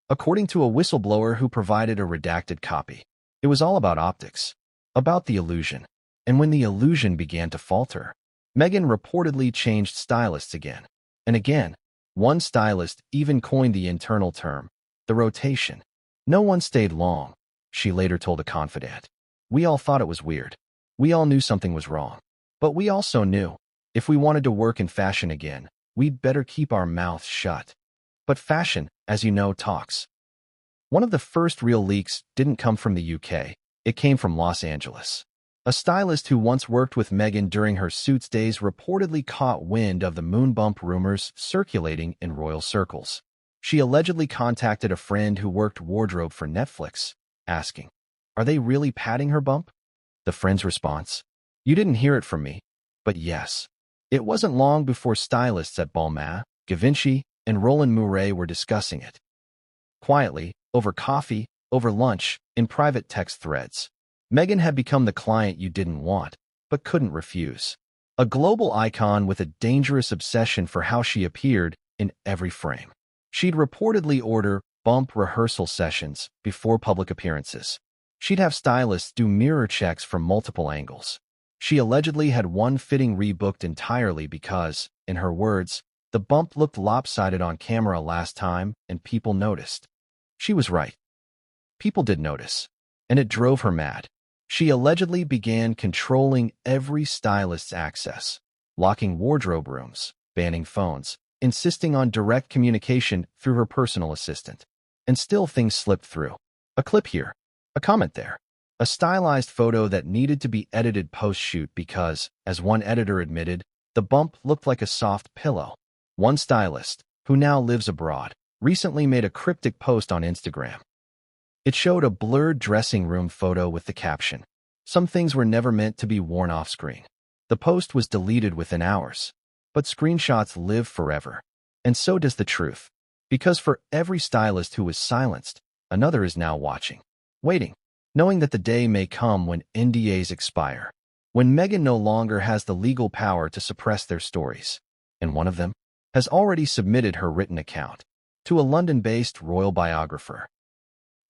According to a whistleblower who provided a redacted copy, it was all about optics, about the illusion. And when the illusion began to falter, Meghan reportedly changed stylists again and again. One stylist even coined the internal term, the rotation. "No one stayed long," she later told a confidant. "We all thought it was weird. We all knew something was wrong. But we also knew, if we wanted to work in fashion again, we'd better keep our mouths shut." But fashion, as you know, talks. One of the first real leaks didn't come from the UK. It came from Los Angeles. A stylist who once worked with Meghan during her suits days reportedly caught wind of the Moonbump rumors circulating in royal circles. She allegedly contacted a friend who worked wardrobe for Netflix, asking, "Are they really padding her bump?" The friend's response, "You didn't hear it from me, but yes." It wasn't long before stylists at Balmain, Givenchy, and Roland Mouret were discussing it. Quietly, over coffee, over lunch, in private text threads. Meghan had become the client you didn't want, but couldn't refuse. A global icon with a dangerous obsession for how she appeared in every frame. She'd reportedly order bump rehearsal sessions before public appearances. She'd have stylists do mirror checks from multiple angles. She allegedly had one fitting rebooked entirely because, in her words, the bump looked lopsided on camera last time and people noticed. She was right. People did notice, and it drove her mad. She allegedly began controlling every stylist's access, locking wardrobe rooms, banning phones, insisting on direct communication through her personal assistant. And still things slipped through. A clip here, a comment there, a stylized photo that needed to be edited post-shoot because, as one editor admitted, the bump looked like a soft pillow. One stylist, who now lives abroad, recently made a cryptic post on Instagram. It showed a blurred dressing room photo with the caption, "Some things were never meant to be worn off-screen." The post was deleted within hours, but screenshots live forever. And so does the truth. Because for every stylist who was silenced, another is now watching, waiting, knowing that the day may come when NDAs expire, when Meghan no longer has the legal power to suppress their stories. And one of them has already submitted her written account to a London-based royal biographer.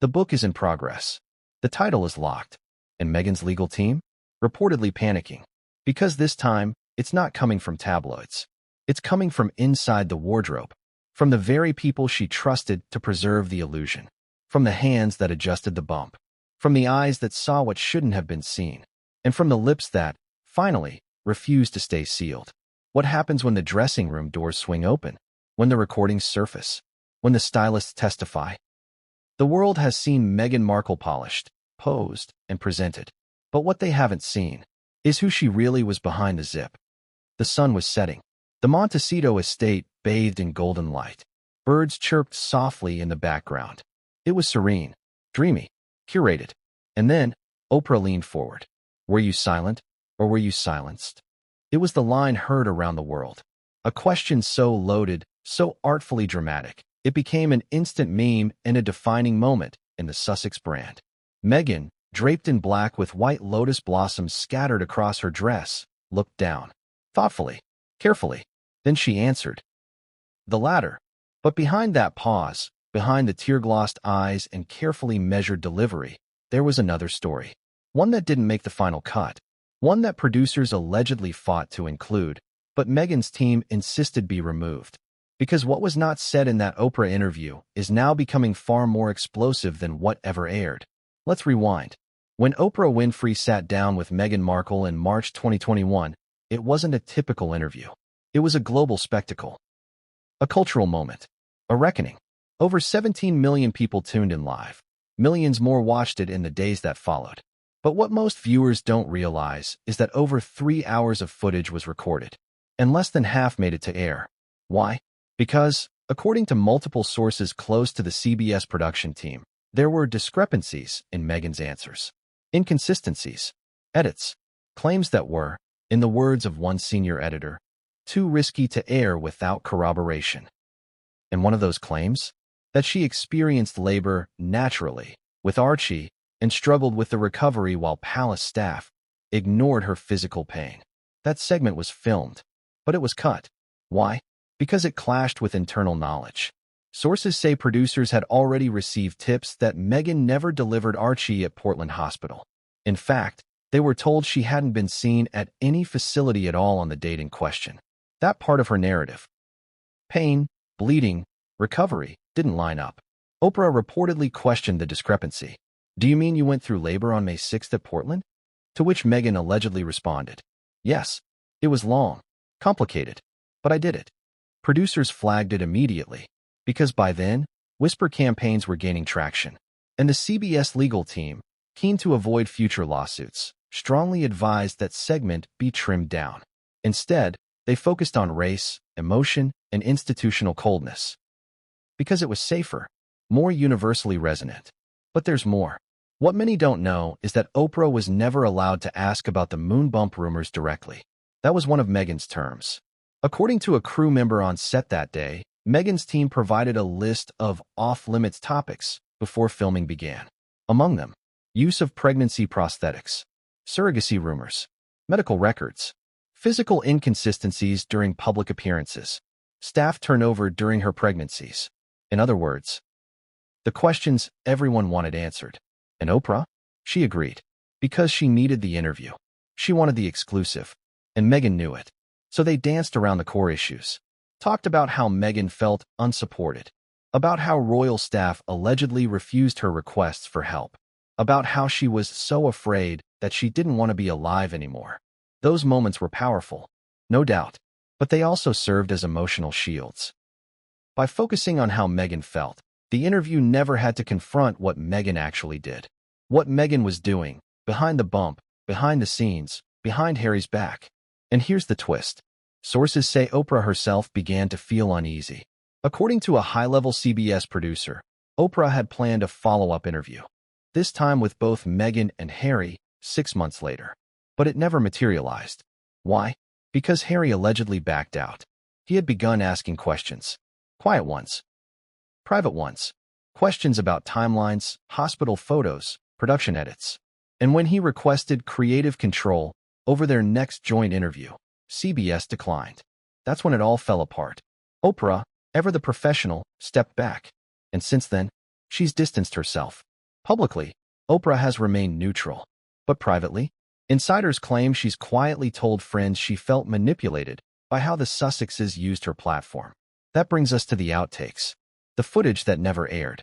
The book is in progress. The title is locked, and Meghan's legal team reportedly panicking, because this time it's not coming from tabloids. It's coming from inside the wardrobe, from the very people she trusted to preserve the illusion, from the hands that adjusted the bump, from the eyes that saw what shouldn't have been seen, and from the lips that, finally, refused to stay sealed. What happens when the dressing room doors swing open, when the recordings surface, when the stylists testify? The world has seen Meghan Markle polished, posed, and presented, but what they haven't seen is who she really was behind the zip. The sun was setting. The Montecito estate bathed in golden light. Birds chirped softly in the background. It was serene, dreamy, curated. And then, Oprah leaned forward. "Were you silent, or were you silenced?" It was the line heard around the world. A question so loaded, so artfully dramatic, it became an instant meme and a defining moment in the Sussex brand. Meghan, draped in black with white lotus blossoms scattered across her dress, looked down, thoughtfully, carefully. Then she answered. The latter. But behind that pause, behind the tear-glossed eyes and carefully measured delivery, there was another story. One that didn't make the final cut. One that producers allegedly fought to include, but Meghan's team insisted be removed. Because what was not said in that Oprah interview is now becoming far more explosive than what ever aired. Let's rewind. When Oprah Winfrey sat down with Meghan Markle in March 2021, it wasn't a typical interview. It was a global spectacle. A cultural moment. A reckoning. Over 17 million people tuned in live. Millions more watched it in the days that followed. But what most viewers don't realize is that over 3 hours of footage was recorded, and less than half made it to air. Why? Because, according to multiple sources close to the CBS production team, there were discrepancies in Meghan's answers. Inconsistencies. Edits. Claims that were, in the words of one senior editor, too risky to air without corroboration. And one of those claims? That she experienced labor naturally, with Archie, and struggled with the recovery while palace staff ignored her physical pain. That segment was filmed, but it was cut. Why? Because it clashed with internal knowledge. Sources say producers had already received tips that Meghan never delivered Archie at Portland Hospital. In fact, they were told she hadn't been seen at any facility at all on the date in question. That part of her narrative, pain, bleeding, recovery, didn't line up. Oprah reportedly questioned the discrepancy. "Do you mean you went through labor on May 6th at Portland?" To which Meghan allegedly responded, "Yes, it was long, complicated, but I did it." Producers flagged it immediately, because by then, whisper campaigns were gaining traction, and the CBS legal team, keen to avoid future lawsuits, strongly advised that segment be trimmed down. Instead, they focused on race, emotion, and institutional coldness. Because it was safer, more universally resonant. But there's more. What many don't know is that Oprah was never allowed to ask about the Moonbump rumors directly. That was one of Meghan's terms. According to a crew member on set that day, Meghan's team provided a list of off-limits topics before filming began. Among them, use of pregnancy prosthetics, surrogacy rumors, medical records, physical inconsistencies during public appearances, staff turnover during her pregnancies. In other words, the questions everyone wanted answered. And Oprah? She agreed, because she needed the interview. She wanted the exclusive, and Meghan knew it. So they danced around the core issues, talked about how Meghan felt unsupported, about how royal staff allegedly refused her requests for help, about how she was so afraid that she didn't want to be alive anymore. Those moments were powerful, no doubt, but they also served as emotional shields. By focusing on how Meghan felt, the interview never had to confront what Meghan actually did. What Meghan was doing, behind the bump, behind the scenes, behind Harry's back. And here's the twist. Sources say Oprah herself began to feel uneasy. According to a high-level CBS producer, Oprah had planned a follow-up interview, this time with both Meghan and Harry 6 months later. But it never materialized. Why? Because Harry allegedly backed out. He had begun asking questions. Quiet ones. Private ones. Questions about timelines, hospital photos, production edits. And when he requested creative control over their next joint interview, CBS declined. That's when it all fell apart. Oprah, ever the professional, stepped back. And since then, she's distanced herself. Publicly, Oprah has remained neutral. But privately, insiders claim she's quietly told friends she felt manipulated by how the Sussexes used her platform. That brings us to the outtakes, the footage that never aired.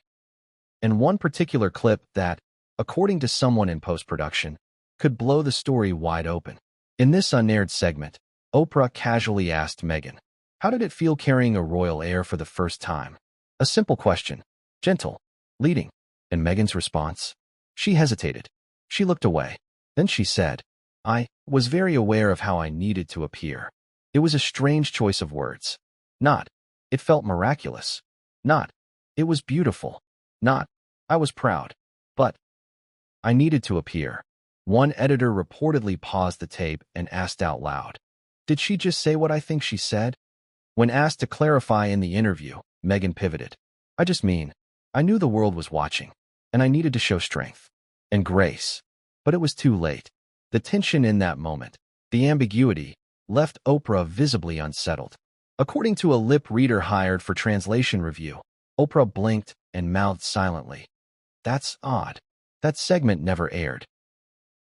And one particular clip that, according to someone in post-production, could blow the story wide open. In this unaired segment, Oprah casually asked Meghan, "How did it feel carrying a royal heir for the first time?" A simple question, gentle, leading. And Meghan's response? She hesitated. She looked away. Then she said, "I was very aware of how I needed to appear." It was a strange choice of words. Not, "It felt miraculous." Not, "It was beautiful." Not, "I was proud." But, "I needed to appear." One editor reportedly paused the tape and asked out loud, "Did she just say what I think she said?" When asked to clarify in the interview, Meghan pivoted. "I just mean, I knew the world was watching, and I needed to show strength and grace." But it was too late. The tension in that moment, the ambiguity, left Oprah visibly unsettled. According to a lip reader hired for translation review, Oprah blinked and mouthed silently. That's odd. That segment never aired.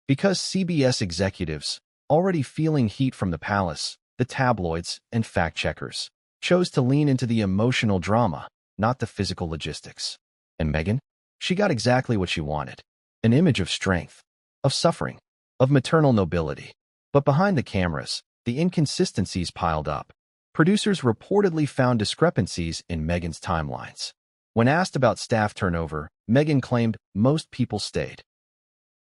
Because CBS executives, already feeling heat from the palace, the tabloids, and fact-checkers, chose to lean into the emotional drama, not the physical logistics. And Meghan? She got exactly what she wanted. An image of strength, of suffering, of maternal nobility. But behind the cameras, the inconsistencies piled up. Producers reportedly found discrepancies in Meghan's timelines. When asked about staff turnover, Meghan claimed most people stayed,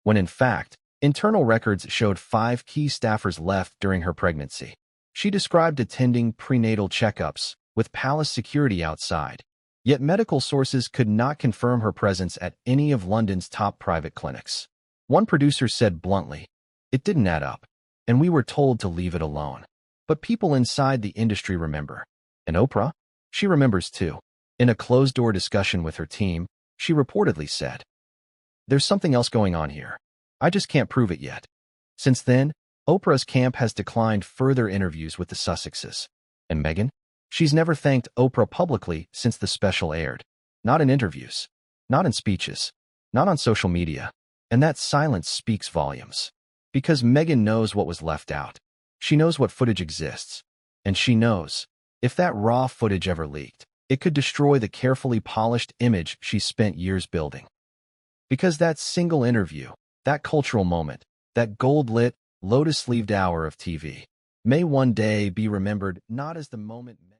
when in fact, internal records showed 5 key staffers left during her pregnancy. She described attending prenatal checkups, with palace security outside. Yet medical sources could not confirm her presence at any of London's top private clinics. One producer said bluntly, "It didn't add up, and we were told to leave it alone." But people inside the industry remember. And Oprah? She remembers too. In a closed-door discussion with her team, she reportedly said, "There's something else going on here. I just can't prove it yet." Since then, Oprah's camp has declined further interviews with the Sussexes. And Meghan? She's never thanked Oprah publicly since the special aired. Not in interviews. Not in speeches. Not on social media. And that silence speaks volumes. Because Meghan knows what was left out. She knows what footage exists. And she knows, if that raw footage ever leaked, it could destroy the carefully polished image she spent years building. Because that single interview, that cultural moment, that gold-lit, lotus-sleeved hour of TV, may one day be remembered not as the moment